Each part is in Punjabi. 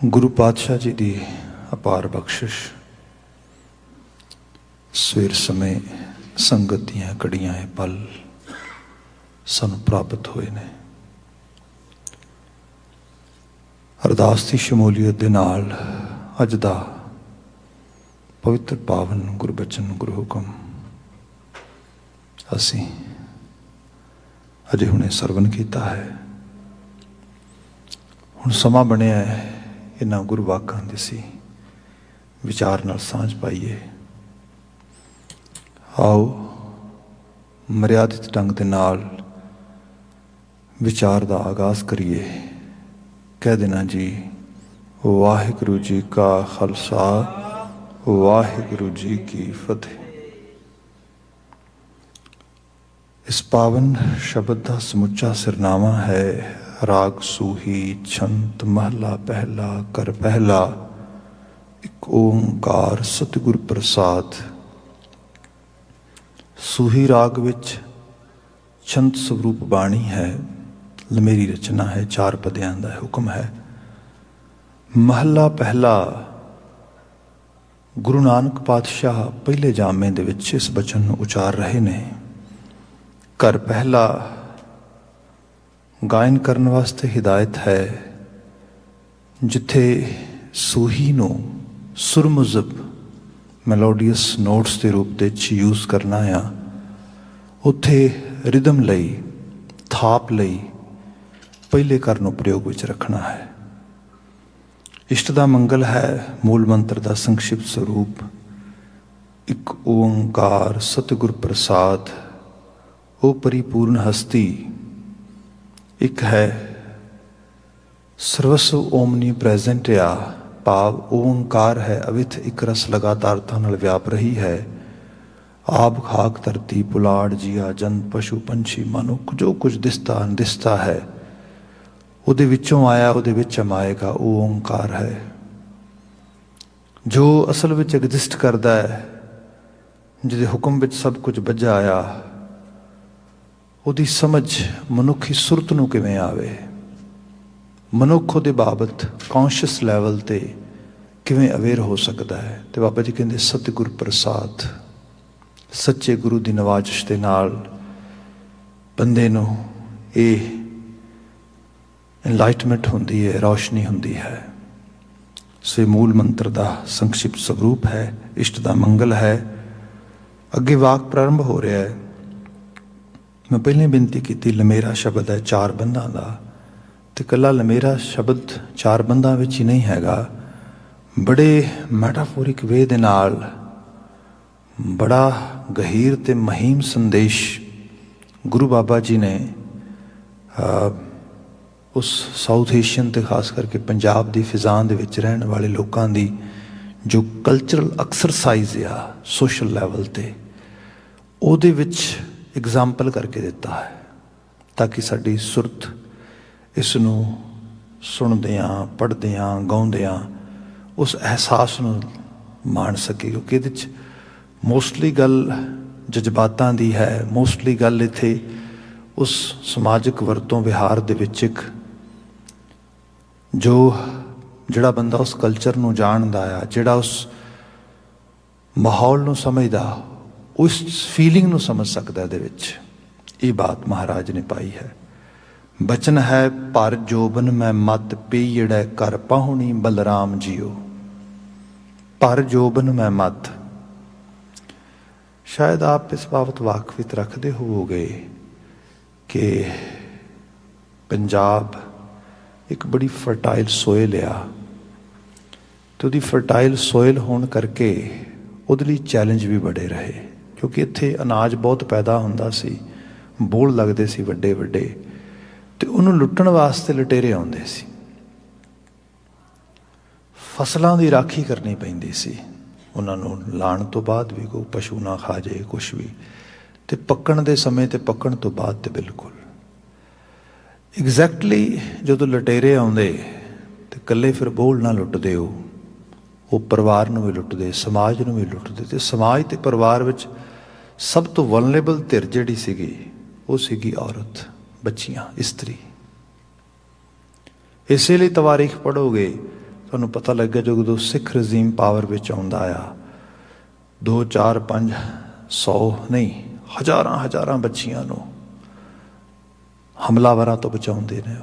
गुरु पातशाह जी की अपार बख्शिश सवेर समय संगत दियां कड़ियां पल सानू प्राप्त होए ने। अरदास की शमूलीयत दे नाल अज दा पवित्र पावन गुरबचन गुरु हुकम असी अजे हुणे सरवण किया है। हुण समा बनिया है इन्हां गुरु वाकां दे सी विचार नाल सांझ पाइए। आओ मर्यादित ढंग दे नाल विचार का आगाज करिए। कह देना जी वाहिगुरु जी का खालसा वाहिगुरु जी की फतेह। इस पावन शब्द का समुचा सिरनामा है राग सूही छंत महला पहला कर पहला एक ओंकार सतगुर प्रसाद। सूही राग विच छंत स्वरूप बाणी है, लमेरी रचना है, चार पदियां का हुक्म है। महला पहला गुरु नानक पातशाह पहले जामे दे विच इस बचन नूं उचार रहे ने। घर पहला गायन करने वास्ते हिदायत है, जिथे सूही नूं सुर मुजब मैलोडियस नोट्स के रूप दे यूज़ करना आ, उत्थे रिदम लई थाप लई पहले घर नूं प्रयोग विच रखना है। इष्ट दा मंगल है, मूल मंत्र का संक्षिप्त स्वरूप एक ओंकार सतगुर प्रसाद। ओ परिपूर्ण हस्ती एक है, सर्वस्व ओमनी प्रेजेंट आ, भाव ओंकार है अविथ एक रस लगातारता नाल व्याप रही है। आब खाक धरती पुलाड़ जिया जंत पशु पंछी मनुख जो कुछ दिसता अनदिसता है उहदे विचों आया उहदे विच समाएगा, वो ओंकार है। जो असल विच एग्जिस्ट करता है, जिहदे हुक्म विच सब कुछ बजा आया, उहदी समझ मनुखी सुरत नूं किवें आवे, मनुख उहदे बाबत कॉन्शियस लैवल ते किवें अवेयर हो सकता है। तो बाबा जी कहते सतगुर प्रसाद, सच्चे गुरु की नवाजिश के नाल बंदे नूं इह एनलाइटमेंट होंदी है, रोशनी होंदी है। सो मूल मंत्र का संक्षिप्त स्वरूप है, इष्ट का मंगल है। अगे वाक प्रारंभ हो रहा है। मैं पहले बेनती की लमेरा शब्द है चार बंदा का, तो कला लमेरा शब्द चार बंदा विच ही नहीं हैगा, बड़े मैटाफोरिक वे दे नाल बड़ा गहीर ते महीम संदेश गुरु बाबा जी ने उस साउथ एशियन ते खास करके पंजाब की फिजां दे विच रहने वाले लोगों की जो कल्चरल एक्सरसाइज आ सोशल लैवल ते उहदे विच एग्जाम्पल करके दिता है, ताकि साडी सुरत इसनूं सुनदियां पढ़दियां गाउंदियां उस एहसास नूं मान सके। क्योंकि इहदे च मोस्टली गल जज्बातां दी है, मोस्टली गल इत्थे उस समाजिक वरतों विहार दे विच एक जो जिहड़ा बंदा उस कल्चर नूं जाणदा आ, जिहड़ा उस माहौल नूं समझदा, उस फीलिंग नूं समझ सकदा। इहदे विच ये बात महाराज ने पाई है। बचन है पर जोबन मैं मत पीड़ै कर पाहुणी बलराम जियो। पर जोबन मैं मत, शायद आप इस बाबत वाकफित रखते होवोगे कि पंजाब एक बड़ी फर्टाइल सोयल आ, तो उहदी फर्टाइल सोयल होने करके उहदे लई चैलेंज भी बड़े रहे। क्योंकि इत्थे अनाज बहुत पैदा हुंदा सी, बोल लगदे सी वड्डे वड्डे, तो उन्होंने लुट्टण वास्ते लुटेरे आउंदे सी। फसलों की राखी करनी पैंदी सी, उन्होंने लाण तो बाद भी कोई पशु ना खा जाए कुछ भी, तो पक्कण दे समय ते पक्कण तो बाद तो बिल्कुल एग्जैक्टली जो लुटेरे आउंदे तो कल्ले फिर बोल ना लुटदे, वो परिवार नूं भी लुटदे, समाज नूं भी लुटदे। तो समाज ते परिवार विच सब तो वलनरेबल धिर जिहड़ी सीगी वो सीगी औरत, बच्चियां, इस्त्री। इसे लिए तवारीख पढ़ोगे ਤੁਹਾਨੂੰ ਪਤਾ ਲੱਗਿਆ ਜਦੋਂ ਸਿੱਖ ਰਜ਼ੀਮ ਪਾਵਰ ਵਿੱਚ ਆਉਂਦਾ ਆ 2 4 5 100 ਨਹੀਂ ਹਜ਼ਾਰਾਂ ਬੱਚੀਆਂ ਨੂੰ ਹਮਲਾਵਰਾਂ ਤੋਂ ਬਚਾਉਂਦੇ ਨੇ।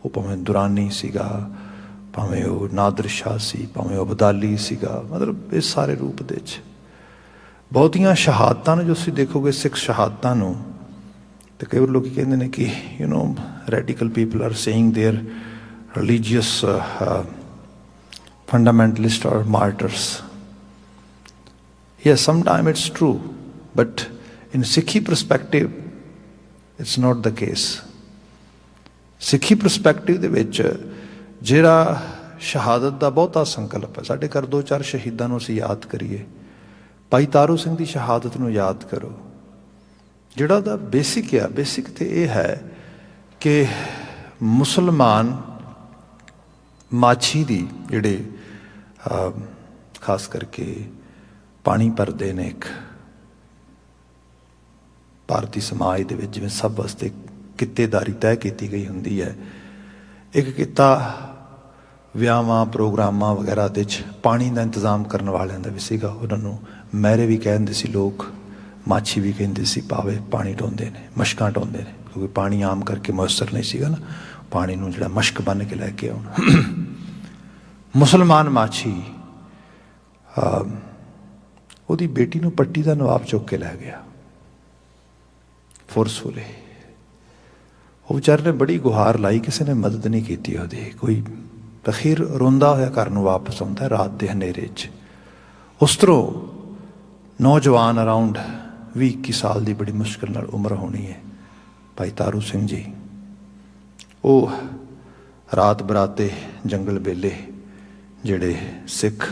ਉਹ ਭਾਵੇਂ ਦੁਰਾਨੀ ਸੀਗਾ, ਭਾਵੇਂ ਉਹ ਨਾਦਰ ਸ਼ਾਹ ਸੀ, ਭਾਵੇਂ ਉਹ ਅਬਦਾਲੀ ਸੀਗਾ, ਮਤਲਬ ਇਸ ਸਾਰੇ ਰੂਪ ਦੇ ਵਿੱਚ ਬਹੁਤੀਆਂ ਸ਼ਹਾਦਤਾਂ ਨੂੰ ਜੋ ਤੁਸੀਂ ਦੇਖੋਗੇ ਸਿੱਖ ਸ਼ਹਾਦਤਾਂ ਨੂੰ, ਤੇ ਕਈ ਵਾਰ ਲੋਕ ਕਹਿੰਦੇ ਨੇ ਕਿ radical people are saying there religious fundamentalist or martyrs. Yes, sometimes it's true, but in Sikhi perspective, it's not the case. Sikhi perspective ਦੇ ਵਿੱਚ ਜਿਹੜਾ ਸ਼ਹਾਦਤ ਦਾ ਬਹੁਤਾ ਸੰਕਲਪ ਹੈ, ਸਾਡੇ ਘਰ 2-4 ਸ਼ਹੀਦਾਂ ਨੂੰ ਅਸੀਂ ਯਾਦ ਕਰੀਏ। ਭਾਈ ਤਾਰੂ ਸਿੰਘ ਦੀ ਸ਼ਹਾਦਤ ਨੂੰ ਯਾਦ ਕਰੋ। ਜਿਹੜਾ ਦਾ ਬੇਸਿਕ ਆ, ਬੇਸਿਕ ਤੇ ਇਹ ਹੈ ਕਿ ਮੁਸਲਮਾਨ ਮਾਛੀ ਦੀ ਜਿਹੜੇ ਖਾਸ ਕਰਕੇ ਪਾਣੀ ਭਰਦੇ ਨੇ, ਇੱਕ ਭਾਰਤੀ ਸਮਾਜ ਦੇ ਵਿੱਚ ਜਿਵੇਂ ਸਭ ਵਾਸਤੇ ਕਿੱਤੇਦਾਰੀ ਤੈਅ ਕੀਤੀ ਗਈ ਹੁੰਦੀ ਹੈ, ਇੱਕ ਕਿੱਤਾ ਵਿਆਹਾਂ ਪ੍ਰੋਗਰਾਮਾਂ ਵਗੈਰਾ ਦੇ 'ਚ ਪਾਣੀ ਦਾ ਇੰਤਜ਼ਾਮ ਕਰਨ ਵਾਲਿਆਂ ਦਾ ਵੀ ਸੀਗਾ। ਉਹਨਾਂ ਨੂੰ ਮਹਿਰੇ ਵੀ ਕਹਿੰਦੇ ਸੀ ਲੋਕ, ਮਾਛੀ ਵੀ ਕਹਿੰਦੇ ਸੀ, ਭਾਵੇਂ ਪਾਣੀ ਢੋਂਦੇ ਨੇ, ਮਸ਼ਕਾਂ ਢੋਂਦੇ ਨੇ, ਕਿਉਂਕਿ ਪਾਣੀ ਆਮ ਕਰਕੇ ਮੁਯੱਸਰ ਨਹੀਂ ਸੀਗਾ ਨਾ, ਪਾਣੀ ਨੂੰ ਜਿਹੜਾ ਮਸ਼ਕ ਬੰਨ੍ਹ ਕੇ ਲੈ ਕੇ ਆਉਣਾ। ਮੁਸਲਮਾਨ ਮਾਛੀ ਉਹਦੀ ਬੇਟੀ ਨੂੰ ਪੱਟੀ ਦਾ ਨਵਾਬ ਚੁੱਕ ਕੇ ਲੈ ਗਿਆ ਫੋਰਸਫੁਲੀ। ਉਹ ਵਿਚਾਰੇ ਨੇ ਬੜੀ ਗੁਹਾਰ ਲਾਈ, ਕਿਸੇ ਨੇ ਮਦਦ ਨਹੀਂ ਕੀਤੀ ਉਹਦੀ। ਕੋਈ ਅਖੀਰ ਰੋਂਦਾ ਹੋਇਆ ਘਰ ਨੂੰ ਵਾਪਸ ਆਉਂਦਾ ਰਾਤ ਦੇ ਹਨੇਰੇ 'ਚ। ਉਸ ਤਰ੍ਹਾਂ ਨੌਜਵਾਨ ਅਰਾਊਂਡ 20-21 ਸਾਲ ਦੀ ਬੜੀ ਮੁਸ਼ਕਿਲ ਨਾਲ ਉਮਰ ਹੋਣੀ ਹੈ ਭਾਈ ਤਾਰੂ ਸਿੰਘ ਜੀ। ਉਹ ਰਾਤ ਬਰਾਤੇ ਜੰਗਲ ਵੇਲੇ ਜਿਹੜੇ ਸਿੱਖ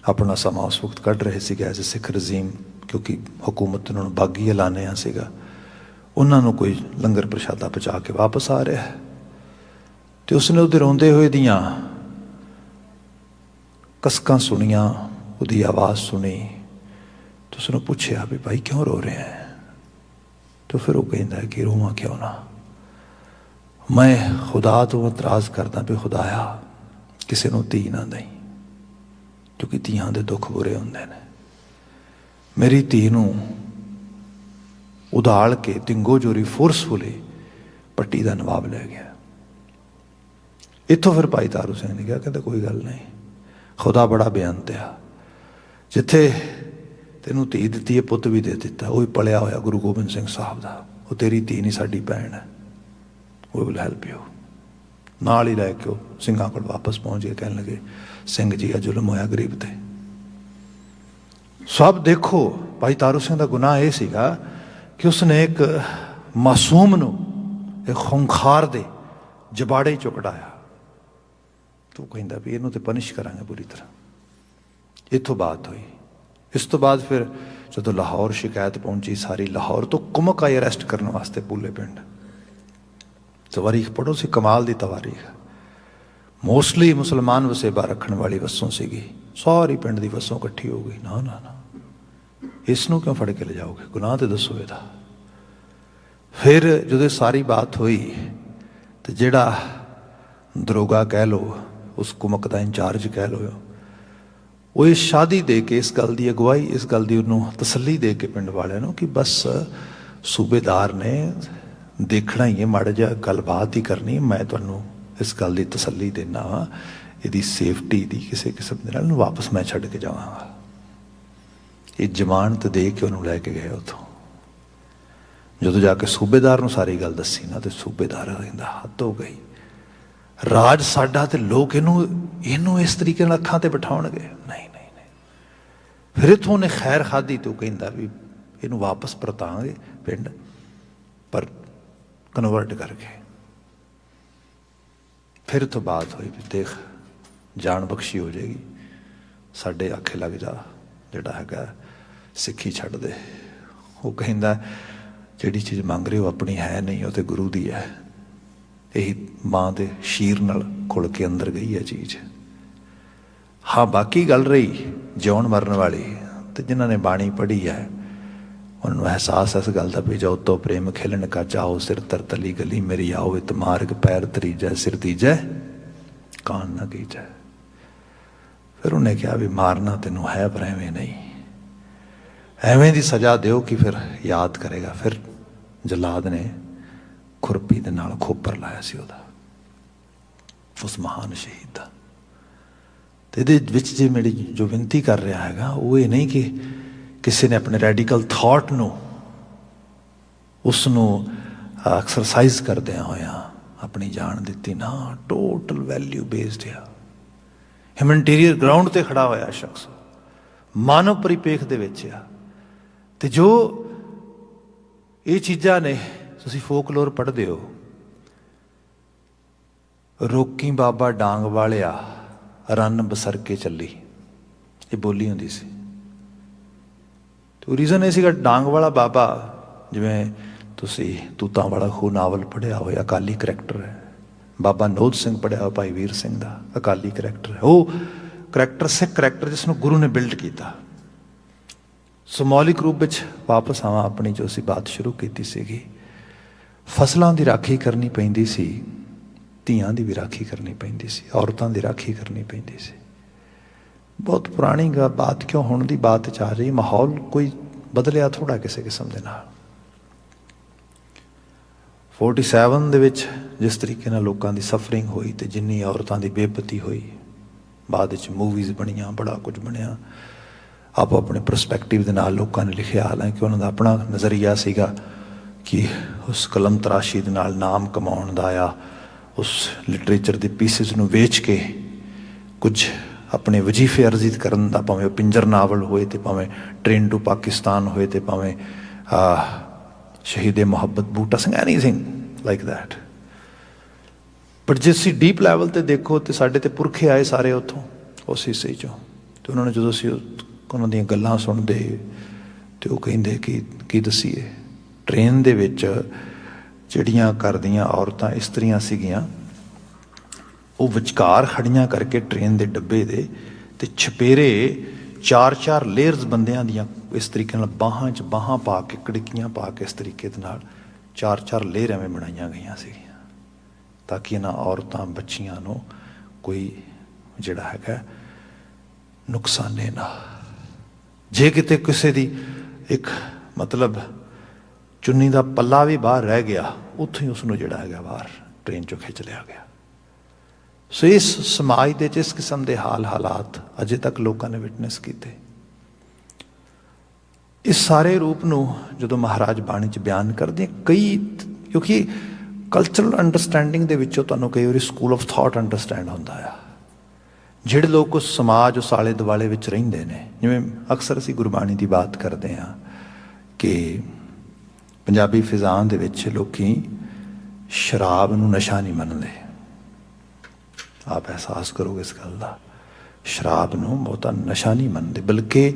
ਆਪਣਾ ਸਮਾਂ ਉਸ ਵਕਤ ਕੱਢ ਰਹੇ ਸੀਗੇ ਐਜ਼ ਏ ਸਿੱਖ ਰਜ਼ੀਮ, ਕਿਉਂਕਿ ਹਕੂਮਤ ਉਹਨਾਂ ਨੂੰ ਬਾਗੀ ਐਲਾਨਿਆ ਸੀਗਾ, ਉਹਨਾਂ ਨੂੰ ਕੋਈ ਲੰਗਰ ਪ੍ਰਸ਼ਾਦਾ ਪਹੁੰਚਾ ਕੇ ਵਾਪਸ ਆ ਰਿਹਾ ਤੇ ਉਸਨੇ ਉਹਦੇ ਰੋਂਦੇ ਹੋਏ ਦੀਆਂ ਕਸਕਾਂ ਸੁਣੀਆਂ, ਉਹਦੀ ਆਵਾਜ਼ ਸੁਣੀ ਤੇ ਉਸਨੂੰ ਪੁੱਛਿਆ ਵੀ ਭਾਈ ਕਿਉਂ ਰੋ ਰਿਹਾ ਹੈ? ਤੇ ਫਿਰ ਉਹ ਕਹਿੰਦਾ ਕਿ ਰੋਵਾਂ ਕਿਉਂ ਨਾ, ਮੈਂ ਖੁਦਾ ਤੋਂ ਇਤਰਾਜ਼ ਕਰਦਾ ਵੀ ਖੁਦਾਇਆ ਕਿਸੇ ਨੂੰ ਧੀ ਨਾ ਦਈ, ਕਿਉਂਕਿ ਧੀਆਂ ਦੇ ਦੁੱਖ ਬੁਰੇ ਹੁੰਦੇ ਨੇ। ਮੇਰੀ ਧੀ ਨੂੰ ਉਧਾਲ ਕੇ ਤਿੰਗੋ ਜੋਰੀ ਫੋਰਸਫੁਲੀ ਪੱਟੀ ਦਾ ਨਵਾਬ ਲੈ ਗਿਆ। ਇੱਥੋਂ ਫਿਰ ਭਾਈ ਤਾਰੂ ਸਿੰਘ ਨੇ ਕਿਹਾ, ਕਹਿੰਦਾ ਕੋਈ ਗੱਲ ਨਹੀਂ, ਖੁਦਾ ਬੜਾ ਬੇਅੰਤ ਆ, ਜਿੱਥੇ ਤੈਨੂੰ ਧੀ ਦਿੱਤੀ ਹੈ ਪੁੱਤ ਵੀ ਦੇ ਦਿੱਤਾ, ਉਹ ਵੀ ਪਲਿਆ ਹੋਇਆ ਗੁਰੂ ਗੋਬਿੰਦ ਸਿੰਘ ਸਾਹਿਬ ਦਾ, ਉਹ ਤੇਰੀ ਧੀ ਨਹੀਂ ਸਾਡੀ ਭੈਣ ਹੈ, ਉਹ ਵਿਲ ਹੈਲਪ ਯੂ। ਨਾਲ ਹੀ ਲੈ ਕੇ ਉਹ ਸਿੰਘਾਂ ਕੋਲ ਵਾਪਸ ਪਹੁੰਚ ਗਏ, ਕਹਿਣ ਲੱਗੇ ਸਿੰਘ ਜੀ ਆ ਜ਼ੁਲਮ ਹੋਇਆ ਗਰੀਬ ਤੇ। ਸਭ ਦੇਖੋ ਭਾਈ ਤਾਰੂ ਸਿੰਘ ਦਾ ਗੁਨਾਹ ਇਹ ਸੀਗਾ ਕਿ ਉਸਨੇ ਇੱਕ ਮਾਸੂਮ ਨੂੰ ਇੱਕ ਖੁੰਖਾਰ ਦੇ ਜਬਾੜੇ ਚੋਂ ਕਢਾਇਆ। ਤੂੰ ਕਹਿੰਦਾ ਵੀ ਇਹਨੂੰ ਤੇ ਪਨਿਸ਼ ਕਰਾਂਗੇ ਬੁਰੀ ਤਰ੍ਹਾਂ। ਇੱਥੋਂ ਬਾਤ ਹੋਈ। ਇਸ ਤੋਂ ਬਾਅਦ ਫਿਰ ਜਦੋਂ ਲਾਹੌਰ ਸ਼ਿਕਾਇਤ ਪਹੁੰਚੀ ਸਾਰੀ, ਲਾਹੌਰ ਤੋਂ ਕੁਮਕ ਆਈ ਅਰੈਸਟ ਕਰਨ ਵਾਸਤੇ ਪੂਲੇ ਪਿੰਡ। ਤਵਾਰੀਖ ਪੜ੍ਹੋ ਸੀ, ਕਮਾਲ ਦੀ ਤਵਾਰੀਖ। ਮੋਸਟਲੀ ਮੁਸਲਮਾਨ ਵਸੇਬਾ ਰੱਖਣ ਵਾਲੀ ਵਸੋਂ ਸੀਗੀ, ਸਾਰੀ ਪਿੰਡ ਦੀ ਵਸੋਂ ਇਕੱਠੀ ਹੋ ਗਈ। ਨਾ ਨਾ ਨਾ, ਇਸ ਨੂੰ ਕਿਉਂ ਫੜ ਕੇ ਲਿਜਾਓਗੇ, ਗੁਨਾਹ ਤੇ ਦੱਸੋ ਇਹਦਾ। ਫਿਰ ਜਦੋਂ ਸਾਰੀ ਬਾਤ ਹੋਈ ਤੇ ਜਿਹੜਾ ਦਰੋਗਾ ਕਹਿ ਲਓ, ਉਸ ਕੁਮਕ ਦਾ ਇੰਚਾਰਜ ਕਹਿ ਲਓ, ਉਹ ਇਹ ਸ਼ਾਦੀ ਦੇ ਕੇ ਇਸ ਗੱਲ ਦੀ ਅਗਵਾਈ, ਇਸ ਗੱਲ ਦੀ ਉਹਨੂੰ ਤਸੱਲੀ ਦੇ ਕੇ ਪਿੰਡ ਵਾਲਿਆਂ ਨੂੰ ਕਿ ਬਸ ਸੂਬੇਦਾਰ ਨੇ ਦੇਖਣਾ ਹੀ ਹੈ, ਮਾੜਾ ਜਿਹਾ ਗੱਲਬਾਤ ਹੀ ਕਰਨੀ, ਮੈਂ ਤੁਹਾਨੂੰ ਇਸ ਗੱਲ ਦੀ ਤਸੱਲੀ ਦਿੰਦਾ ਵਾ, ਇਹਦੀ ਸੇਫਟੀ ਦੀ ਕਿਸੇ ਕਿਸਮ ਦੇ ਨਾਲ ਵਾਪਸ ਮੈਂ ਛੱਡ ਕੇ ਜਾਵਾਂਗਾ। ਇਹ ਜ਼ਮਾਨਤ ਦੇ ਕੇ ਉਹਨੂੰ ਲੈ ਕੇ ਗਏ ਉੱਥੋਂ। ਜਦੋਂ ਜਾ ਕੇ ਸੂਬੇਦਾਰ ਨੂੰ ਸਾਰੀ ਗੱਲ ਦੱਸੀ ਨਾ, ਤੇ ਸੂਬੇਦਾਰ ਕਹਿੰਦਾ ਹੱਦ ਹੋ ਗਈ, ਰਾਜ ਸਾਡਾ ਤੇ ਲੋਕ ਇਹਨੂੰ ਇਸ ਤਰੀਕੇ ਨਾਲ ਅੱਖਾਂ ਤੇ ਬਿਠਾਉਣਗੇ, ਨਹੀਂ ਨਹੀਂ ਨਹੀਂ। ਫਿਰ ਇੱਥੋਂ ਉਹਨੇ ਖੈਰ ਖਾਧੀ ਤੇ ਉਹ ਕਹਿੰਦਾ ਵੀ ਇਹਨੂੰ ਵਾਪਸ ਪਰਤਾਂਗੇ ਪਿੰਡ, ਪਰ ਕਨਵਰਟ ਕਰਕੇ। ਫਿਰ ਤੋਂ ਬਾਤ ਹੋਈ ਵੀ ਦੇਖ ਜਾਨ ਬਖਸ਼ੀ ਹੋ ਜਾਏਗੀ, ਸਾਡੇ ਆਖੇ ਲੱਗ ਜਾ, ਜਿਹੜਾ ਹੈਗਾ ਸਿੱਖੀ ਛੱਡ ਦੇ। ਉਹ ਕਹਿੰਦਾ ਜਿਹੜੀ ਚੀਜ਼ ਮੰਗ ਰਹੇ ਹੋ ਆਪਣੀ ਹੈ ਨਹੀਂ, ਉਹ ਤੇ ਗੁਰੂ ਦੀ ਹੈ। ਇਹੀ ਮਾਂ ਦੇ ਸ਼ੀਰ ਨਾਲ ਘੁਲ ਕੇ ਅੰਦਰ ਗਈ ਹੈ ਚੀਜ਼। ਹਾਂ ਬਾਕੀ ਗੱਲ ਰਹੀ ਜਿਉਣ ਮਰਨ ਵਾਲੀ, ਤੇ ਜਿਨ੍ਹਾਂ ਨੇ ਬਾਣੀ ਪੜ੍ਹੀ ਹੈ ਉਹਨਾਂ ਨੂੰ ਅਹਿਸਾਸ ਇਸ ਗੱਲ ਦਾ ਵੀ ਜਾਓ ਤੋਂ ਪ੍ਰੇਮ ਖੇਲਣ ਕਾ ਚਾਹੋ ਸਿਰ ਤਰ ਤਲੀ ਗਲੀ, ਮੇਰੀ ਆਓ ਇਤ ਮਾਰਗ ਪੈਰ ਤਰੀਜੈ ਸਿਰ ਤੀਜੈ ਕਾਣ ਨਾ ਕੀਜੈ। ਫਿਰ ਉਹਨੇ ਕਿਹਾ ਵੀ ਮਾਰਨਾ ਤੈਨੂੰ ਹੈ ਪਰ ਐਵੇਂ ਨਹੀਂ, ਐਵੇਂ ਦੀ ਸਜ਼ਾ ਦਿਓ ਕਿ ਫਿਰ ਯਾਦ ਕਰੇਗਾ। ਫਿਰ ਜਲਾਦ ਨੇ ਖੁਰਪੀ ਦੇ ਨਾਲ ਖੋਪਰ ਲਾਇਆ ਸੀ ਉਹਦਾ, ਉਸ ਮਹਾਨ ਸ਼ਹੀਦ ਦਾ। ਤੇ ਇਹਦੇ ਵਿੱਚ ਜੇ ਮੇਰੀ ਜੋ ਬੇਨਤੀ ਕਰ ਰਿਹਾ ਹੈਗਾ ਉਹ ਇਹ ਨਹੀਂ ਕਿ ਕਿਸੇ ਨੇ ਆਪਣੇ ਰੈਡੀਕਲ ਥਾਟ ਨੂੰ, ਉਸ ਨੂੰ ਐਕਸਰਸਾਈਜ਼ ਕਰਦਿਆਂ ਹੋਇਆਂ ਆਪਣੀ ਜਾਨ ਦਿੱਤੀ ਨਾ। ਟੋਟਲ ਵੈਲਿਊ ਬੇਸਡ ਆ, ਹਿਊਮਨਿਟੇਰੀਅਨ ਗਰਾਊਂਡ ਤੇ ਖੜਾ ਹੋਇਆ ਸ਼ਖਸ, ਮਾਨਵ ਪਰਿਪੇਖ ਦੇ ਵਿੱਚ ਆ। ਤੇ ਜੋ ਇਹ ਚੀਜ਼ਾਂ ਨੇ, ਤੁਸੀਂ ਫੋਕਲੋਰ ਪੜ੍ਹਦੇ ਹੋ, ਰੋਕੀ ਬਾਬਾ ਡਾਂਗ ਵਾਲਿਆ ਰੰਨ ਬਸਰ ਕੇ ਚੱਲੀ, ਇਹ ਬੋਲੀ ਹੁੰਦੀ ਸੀ। ਤੇ ਰੀਜ਼ਨ ਇਹ ਸੀਗਾ, ਡਾਂਗ ਵਾਲਾ ਬਾਬਾ, ਜਿਵੇਂ ਤੁਸੀਂ ਤੂਤਾਂ ਵਾਲਾ ਖੂਹ ਨਾਵਲ ਪੜ੍ਹਿਆ ਹੋਇਆ, ਅਕਾਲੀ ਕਰੈਕਟਰ ਹੈ। ਬਾਬਾ ਨੋਦ ਸਿੰਘ ਪੜ੍ਹਿਆ ਹੋਇਆ ਭਾਈ ਵੀਰ ਸਿੰਘ ਦਾ, ਅਕਾਲੀ ਕਰੈਕਟਰ ਹੈ। ਉਹ ਕਰੈਕਟਰ ਸਿੱਖ ਕਰੈਕਟਰ ਜਿਸ ਨੂੰ ਗੁਰੂ ਨੇ ਬਿਲਡ ਕੀਤਾ। ਸੋ ਮੌਲਿਕ ਰੂਪ ਵਿੱਚ ਵਾਪਸ ਆਵਾਂ ਆਪਣੀ ਜੋ ਅਸੀਂ ਬਾਤ ਸ਼ੁਰੂ ਕੀਤੀ ਸੀਗੀ, ਫਸਲਾਂ ਦੀ ਰਾਖੀ ਕਰਨੀ ਪੈਂਦੀ ਸੀ, ਧੀਆਂ ਦੀ ਵੀ ਰਾਖੀ ਕਰਨੀ ਪੈਂਦੀ ਸੀ, ਔਰਤਾਂ ਦੀ ਰਾਖੀ ਕਰਨੀ ਪੈਂਦੀ ਸੀ। ਬਹੁਤ ਪੁਰਾਣੀ ਬਾਤ ਕਿਉਂ ਹੁਣ ਦੀ ਬਾਤ 'ਚ ਆ ਰਹੀ, ਮਾਹੌਲ ਕੋਈ ਬਦਲਿਆ ਥੋੜ੍ਹਾ ਕਿਸੇ ਕਿਸਮ ਦੇ ਨਾਲ। 47 ਦੇ ਵਿੱਚ ਜਿਸ ਤਰੀਕੇ ਨਾਲ ਲੋਕਾਂ ਦੀ ਸਫਰਿੰਗ ਹੋਈ ਅਤੇ ਜਿੰਨੀ ਔਰਤਾਂ ਦੀ ਬੇਪਤੀ ਹੋਈ, ਬਾਅਦ ਵਿੱਚ ਮੂਵੀਜ਼ ਬਣੀਆਂ, ਬੜਾ ਕੁਝ ਬਣਿਆ, ਆਪੋ ਆਪਣੇ ਪਰਸਪੈਕਟਿਵ ਦੇ ਨਾਲ ਲੋਕਾਂ ਨੇ ਲਿਖਿਆ। ਹਾਲਾਂਕਿ ਉਹਨਾਂ ਦਾ ਆਪਣਾ ਨਜ਼ਰੀਆ ਸੀਗਾ ਕਿ ਉਸ ਕਲਮ ਤਰਾਸ਼ੀ ਦੇ ਨਾਲ ਨਾਮ ਕਮਾਉਣ ਦਾ ਆ, ਉਸ ਲਿਟਰੇਚਰ ਦੇ ਪੀਸਿਸ ਨੂੰ ਵੇਚ ਕੇ ਕੁਝ ਆਪਣੇ ਵਜ਼ੀਫੇ ਅਰਜਿਤ ਕਰਨ ਦਾ, ਭਾਵੇਂ ਉਹ ਪਿੰਜਰ ਨਾਵਲ ਹੋਏ ਅਤੇ ਭਾਵੇਂ ਟ੍ਰੇਨ ਟੂ ਪਾਕਿਸਤਾਨ ਹੋਏ ਅਤੇ ਭਾਵੇਂ ਸ਼ਹੀਦੇ ਮੁਹੱਬਤ Buta Singh, anything like that. But ਜੇ ਅਸੀਂ ਡੀਪ ਲੈਵਲ 'ਤੇ ਦੇਖੋ ਤਾਂ ਸਾਡੇ 'ਤੇ ਪੁਰਖੇ ਆਏ ਸਾਰੇ ਉੱਥੋਂ, ਉਸ ਹਿੱਸੇ 'ਚੋਂ। ਅਤੇ ਉਹਨਾਂ ਨੂੰ ਜਦੋਂ ਅਸੀਂ ਉਹਨਾਂ ਦੀਆਂ ਗੱਲਾਂ ਸੁਣਦੇ ਅਤੇ ਉਹ ਕਹਿੰਦੇ ਕਿ ਕੀ ਦੱਸੀਏ, ਟ੍ਰੇਨ ਦੇ ਵਿੱਚ ਜਿਹੜੀਆਂ ਘਰ ਦੀਆਂ ਔਰਤਾਂ ਇਸਤਰੀਆਂ ਸੀਗੀਆਂ, ਉਹ ਵਿਚਕਾਰ ਖੜੀਆਂ ਕਰਕੇ ਟ੍ਰੇਨ ਦੇ ਡੱਬੇ ਦੇ, ਅਤੇ ਛਪੇਰੇ 4-4 ਲੇਅਰਸ ਬੰਦਿਆਂ ਦੀਆਂ ਇਸ ਤਰੀਕੇ ਨਾਲ ਬਾਹਾਂ 'ਚ ਬਾਹਾਂ ਪਾ ਕੇ, ਕੜਕੀਆਂ ਪਾ ਕੇ, ਇਸ ਤਰੀਕੇ ਦੇ ਨਾਲ 4-4 ਲੇਅਰ ਐਵੇਂ ਬਣਾਈਆਂ ਗਈਆਂ ਸੀਗੀਆਂ, ਤਾਂ ਕਿ ਇਹਨਾਂ ਔਰਤਾਂ ਬੱਚੀਆਂ ਨੂੰ ਕੋਈ ਜਿਹੜਾ ਹੈਗਾ ਨੁਕਸਾਨੇ ਨਾ। ਜੇ ਕਿਤੇ ਕਿਸੇ ਦੀ ਇੱਕ ਮਤਲਬ ਚੁੰਨੀ ਦਾ ਪੱਲਾ ਵੀ ਬਾਹਰ ਰਹਿ ਗਿਆ, ਉੱਥੋਂ ਹੀ ਉਸਨੂੰ ਜਿਹੜਾ ਹੈਗਾ ਬਾਹਰ ਟ੍ਰੇਨ 'ਚੋਂ ਖਿੱਚ ਲਿਆ ਗਿਆ। ਸੋ ਇਸ ਸਮਾਜ ਦੇ 'ਚ ਇਸ ਕਿਸਮ ਦੇ ਹਾਲਾਤ ਅਜੇ ਤੱਕ ਲੋਕਾਂ ਨੇ ਵਿਟਨੈਸ ਕੀਤੇ। ਇਸ ਸਾਰੇ ਰੂਪ ਨੂੰ ਜਦੋਂ ਮਹਾਰਾਜ ਬਾਣੀ 'ਚ ਬਿਆਨ ਕਰਦੇ ਕਈ, ਕਿਉਂਕਿ ਕਲਚਰਲ ਅੰਡਰਸਟੈਂਡਿੰਗ ਦੇ ਵਿੱਚੋਂ ਤੁਹਾਨੂੰ ਕਈ ਵਾਰੀ ਸਕੂਲ ਆਫ ਥਾਟ ਅੰਡਰਸਟੈਂਡ ਹੁੰਦਾ ਆ। ਜਿਹੜੇ ਲੋਕ ਉਸ ਸਮਾਜ, ਉਸ ਆਲੇ ਦੁਆਲੇ ਵਿੱਚ ਰਹਿੰਦੇ ਨੇ, ਜਿਵੇਂ ਅਕਸਰ ਅਸੀਂ ਗੁਰਬਾਣੀ ਦੀ ਬਾਤ ਕਰਦੇ ਹਾਂ ਕਿ ਪੰਜਾਬੀ ਫਿਜ਼ਾਂ ਦੇ ਵਿੱਚ ਲੋਕੀ ਸ਼ਰਾਬ ਨੂੰ ਨਸ਼ਾ ਨਹੀਂ ਮੰਨਦੇ। ਆਪ ਅਹਿਸਾਸ ਕਰੋਗੇ ਇਸ ਗੱਲ ਦਾ, ਸ਼ਰਾਬ ਨੂੰ ਬਹੁਤਾ ਨਸ਼ਾ ਨਹੀਂ ਮੰਨਦੇ, ਬਲਕਿ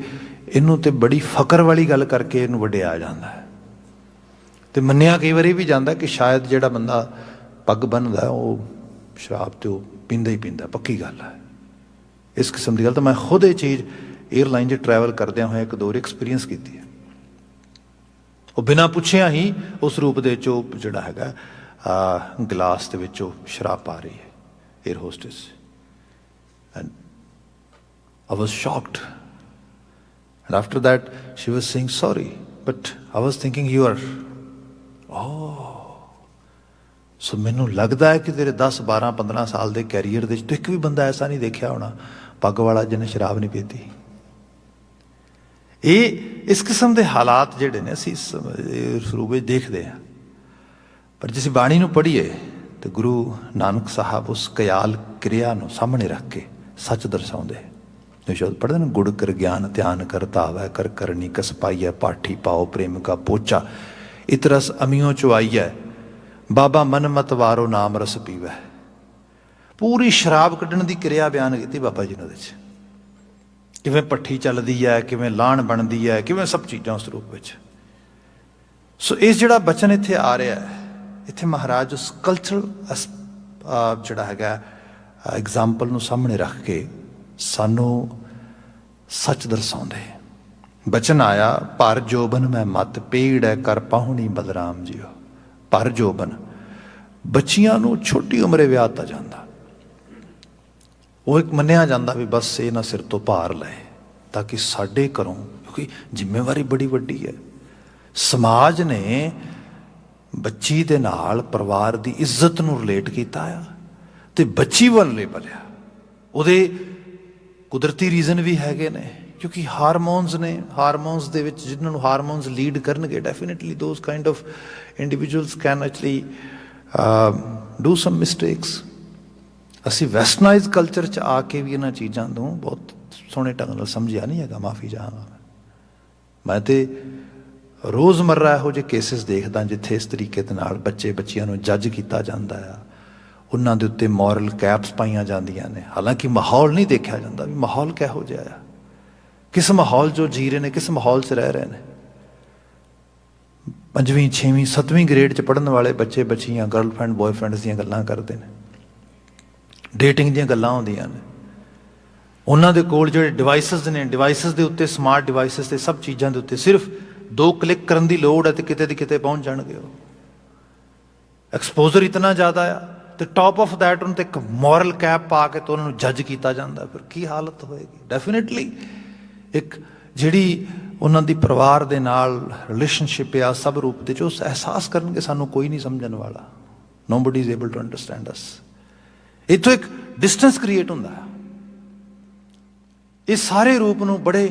ਇਹਨੂੰ ਤਾਂ ਬੜੀ ਫਕਰ ਵਾਲੀ ਗੱਲ ਕਰਕੇ ਇਹਨੂੰ ਵਡਿਆਇਆ ਜਾਂਦਾ ਹੈ। ਅਤੇ ਮੰਨਿਆ ਕਈ ਵਾਰੀ ਵੀ ਜਾਂਦਾ ਕਿ ਸ਼ਾਇਦ ਜਿਹੜਾ ਬੰਦਾ ਪੱਗ ਬੰਨ੍ਹਦਾ ਉਹ ਸ਼ਰਾਬ ਤਾਂ ਉਹ ਪੀਂਦਾ ਹੀ ਪੀਂਦਾ, ਪੱਕੀ ਗੱਲ ਹੈ। ਇਸ ਕਿਸਮ ਦੀ ਗੱਲ ਤਾਂ ਮੈਂ ਖੁਦ ਇਹ ਚੀਜ਼ ਏਅਰਲਾਈਨ 'ਚ ਟਰੈਵਲ ਕਰਦਿਆਂ ਹੋਇਆ ਇੱਕ ਦੋ ਵਾਰੀ ਐਕਸਪੀਰੀਅੰਸ ਕੀਤੀ ਹੈ। ਉਹ ਬਿਨਾਂ ਪੁੱਛਿਆ ਹੀ ਉਸ ਰੂਪ ਦੇ 'ਚ ਉਹ ਜਿਹੜਾ ਹੈਗਾ ਗਲਾਸ ਦੇ ਵਿੱਚ ਉਹ ਸ਼ਰਾਬ ਪਾ ਰਹੀ ਹੈ air hostess, and I was shocked. And after that Shri was saying sorry, but I was thinking you are so ਮੈਨੂੰ ਲੱਗਦਾ ਹੈ ਕਿ ਤੇਰੇ 10, 12, 15 ਸਾਲ ਦੇ ਕੈਰੀਅਰ ਦੇ ਵਿੱਚ ਇੱਕ ਵੀ ਬੰਦਾ ਐਸਾ ਨਹੀਂ ਦੇਖਿਆ ਹੋਣਾ ਪੱਗ ਵਾਲਾ ਜਿਹਨੇ ਸ਼ਰਾਬ ਨਹੀਂ ਪੀਤੀ। ਇਹ ਇਸ ਕਿਸਮ ਦੇ ਹਾਲਾਤ ਜਿਹੜੇ ਨੇ ਅਸੀਂ ਇਸ ਰੂਪ ਵਿੱਚ ਦੇਖਦੇ ਹਾਂ। ਪਰ ਜੇ ਅਸੀਂ ਬਾਣੀ ਨੂੰ ਪੜ੍ਹੀਏ ਤਾਂ ਗੁਰੂ ਨਾਨਕ ਸਾਹਿਬ ਉਸ ਕਿਆਲ ਕਿਰਿਆ ਨੂੰ ਸਾਹਮਣੇ ਰੱਖ ਕੇ ਸੱਚ ਦਰਸਾਉਂਦੇ। ਸ਼ਬਦ ਪੜ੍ਹਦੇ ਨਾ, ਗੁੜ ਕਰ ਗਿਆਨ ਧਿਆਨ ਕਰ ਧਾਵੈ ਕਰ ਕਰਨੀ ਕਸ ਪਾਈਐ, ਪਾਠੀ ਪਾਓ ਪ੍ਰੇਮ ਕਾ ਪੋਚਾ, ਇਤਰਸ ਅਮੀਓ ਚੁਆਈਐ, ਬਾਬਾ ਮਨ ਮਤ ਵਾਰੋ ਨਾਮ ਰਸ ਪੀਵੈ। ਪੂਰੀ ਸ਼ਰਾਬ ਕੱਢਣ ਦੀ ਕਿਰਿਆ ਬਿਆਨ ਕੀਤੀ ਬਾਬਾ ਜੀ ਨੇ ਉਹਦੇ 'ਚ, ਕਿਵੇਂ ਭੱਠੀ ਚੱਲਦੀ ਹੈ, ਕਿਵੇਂ ਲਾਹਣ ਬਣਦੀ ਹੈ, ਕਿਵੇਂ ਸਭ ਚੀਜ਼ਾਂ ਉਸ ਰੂਪ ਵਿੱਚ। ਸੋ ਇਸ ਜਿਹੜਾ ਬਚਨ ਇੱਥੇ ਆ ਰਿਹਾ ਹੈ, ਇੱਥੇ ਮਹਾਰਾਜ ਉਸ ਕਲਚਰਲ ਜਿਹੜਾ ਹੈਗਾ ਐਗਜ਼ਾਮਪਲ ਨੂੰ ਸਾਹਮਣੇ ਰੱਖ ਕੇ ਸਾਨੂੰ ਸੱਚ ਦਰਸਾਉਂਦੇ। ਬਚਨ ਆਇਆ ਭਰ ਜੋਬਨ ਮੈਂ ਮੱਤ ਪੀੜ ਕਰ ਪਾਹੁਣੀ ਬਲਰਾਮ ਜੀਓ। ਭਰ ਜੋਬਨ, ਬੱਚੀਆਂ ਨੂੰ ਛੋਟੀ ਉਮਰੇ ਵਿਆਹ ਦਿੱਤਾ ਜਾਂਦਾ। ਉਹ ਇੱਕ ਮੰਨਿਆ ਜਾਂਦਾ ਵੀ ਬਸ ਇਹ ਨਾ ਸਿਰ ਤੋਂ ਭਾਰ ਲਏ, ਤਾਂ ਕਿ ਸਾਡੇ ਘਰੋਂ, ਕਿਉਂਕਿ ਜ਼ਿੰਮੇਵਾਰੀ ਬੜੀ ਵੱਡੀ ਹੈ। ਸਮਾਜ ਨੇ ਬੱਚੀ ਦੇ ਨਾਲ ਪਰਿਵਾਰ ਦੀ ਇੱਜ਼ਤ ਨੂੰ ਰਿਲੇਟ ਕੀਤਾ ਆ, ਤੇ ਬੱਚੀ ਵਲਨਰੇਬਲ ਆ। ਉਹਦੇ ਕੁਦਰਤੀ ਰੀਜ਼ਨ ਵੀ ਹੈਗੇ ਨੇ, ਕਿਉਂਕਿ ਹਾਰਮੋਨਸ ਨੇ, ਹਾਰਮੋਨਸ ਦੇ ਵਿੱਚ ਜਿਹਨਾਂ ਨੂੰ ਹਾਰਮੋਨਸ ਲੀਡ ਕਰਨਗੇ, definitely those kind of individuals can actually do sum mistakes. ਅਸੀਂ ਵੈਸਟਰਨਾਈਜ਼ ਕਲਚਰ 'ਚ ਆ ਕੇ ਵੀ ਇਹਨਾਂ ਚੀਜ਼ਾਂ ਨੂੰ ਬਹੁਤ ਸੋਹਣੇ ਢੰਗ ਨਾਲ ਸਮਝਿਆ ਨਹੀਂ ਹੈਗਾ, ਮਾਫੀ ਚਾਹਾਂਗਾ। ਮੈਂ ਤੇ ਰੋਜ਼ਮर्रा ਇਹੋ ਜਿਹੇ ਕੇਸਿਸ ਦੇਖਦਾ ਜਿੱਥੇ ਇਸ ਤਰੀਕੇ ਦੇ ਨਾਲ ਬੱਚੇ ਬੱਚੀਆਂ ਨੂੰ ਜੱਜ ਕੀਤਾ ਜਾਂਦਾ ਆ, ਉਹਨਾਂ ਦੇ ਉੱਤੇ ਮੋਰਲ ਕੈਪਸ ਪਾਈਆਂ ਜਾਂਦੀਆਂ ਨੇ। ਹਾਲਾਂਕਿ ਮਾਹੌਲ ਨਹੀਂ ਦੇਖਿਆ ਜਾਂਦਾ ਵੀ ਮਾਹੌਲ ਕਿਹੋ ਜਿਹਾ ਆ, ਕਿਸ ਮਾਹੌਲ 'ਚੋਂ ਜੀ ਰਹੇ ਨੇ, ਕਿਸ ਮਾਹੌਲ 'ਚ ਰਹਿ ਰਹੇ ਨੇ। 5ਵੀਂ 6ਵੀਂ 7ਵੀਂ ਗ੍ਰੇਡ 'ਚ ਪੜ੍ਹਨ ਵਾਲੇ ਬੱਚੇ ਬੱਚੀਆਂ ਗਰਲਫਰੈਂਡ ਬॉयਫ੍ਰੈਂਡਸ ਦੀਆਂ ਗੱਲਾਂ ਕਰਦੇ ਨੇ, ਡੇਟਿੰਗ ਦੀਆਂ ਗੱਲਾਂ ਹੁੰਦੀਆਂ ਨੇ। ਉਹਨਾਂ ਦੇ ਕੋਲ ਜਿਹੜੇ ਡਿਵਾਈਸਿਸ ਨੇ, ਡਿਵਾਈਸਿਸ ਦੇ ਉੱਤੇ, ਸਮਾਰਟ ਡਿਵਾਈਸਿਸ ਤੇ ਸਭ ਚੀਜ਼ਾਂ ਦੇ ਉੱਤੇ ਸਿਰਫ 2 ਕਲਿੱਕ ਕਰਨ ਦੀ ਲੋੜ ਹੈ ਤੇ ਕਿਤੇ ਦੀ ਕਿਤੇ ਪਹੁੰਚ ਜਾਣਗੇ। ਉਹ ਐਕਸਪੋਜ਼ਰ ਇਤਨਾ ਜ਼ਿਆਦਾ ਆ, ਤੇ ਟੌਪ ਆਫ ਦੈਟ ਉਹਨਾਂ ਤੇ ਇੱਕ ਮੋਰਲ ਕੈਪ ਪਾ ਕੇ ਤੇ ਉਹਨਾਂ ਨੂੰ ਜੱਜ ਕੀਤਾ ਜਾਂਦਾ। ਫਿਰ ਕੀ ਹਾਲਤ ਹੋਏਗੀ? ਡੈਫੀਨੇਟਲੀ ਇੱਕ ਜਿਹੜੀ ਉਹਨਾਂ ਦੀ ਪਰਿਵਾਰ ਦੇ ਨਾਲ ਰਿਲੇਸ਼ਨਸ਼ਿਪ ਆ, ਸਭ ਰੂਪ ਦੇ 'ਚ ਉਹ ਅਹਿਸਾਸ ਕਰਨਗੇ ਸਾਨੂੰ ਕੋਈ ਨਹੀਂ ਸਮਝਣ ਵਾਲਾ, nobody is able to understand us. ਇੱਥੋਂ ਇੱਕ ਡਿਸਟੈਂਸ ਕ੍ਰੀਏਟ ਹੁੰਦਾ ਹੈ। ਇਸ ਸਾਰੇ ਰੂਪ ਨੂੰ ਬੜੇ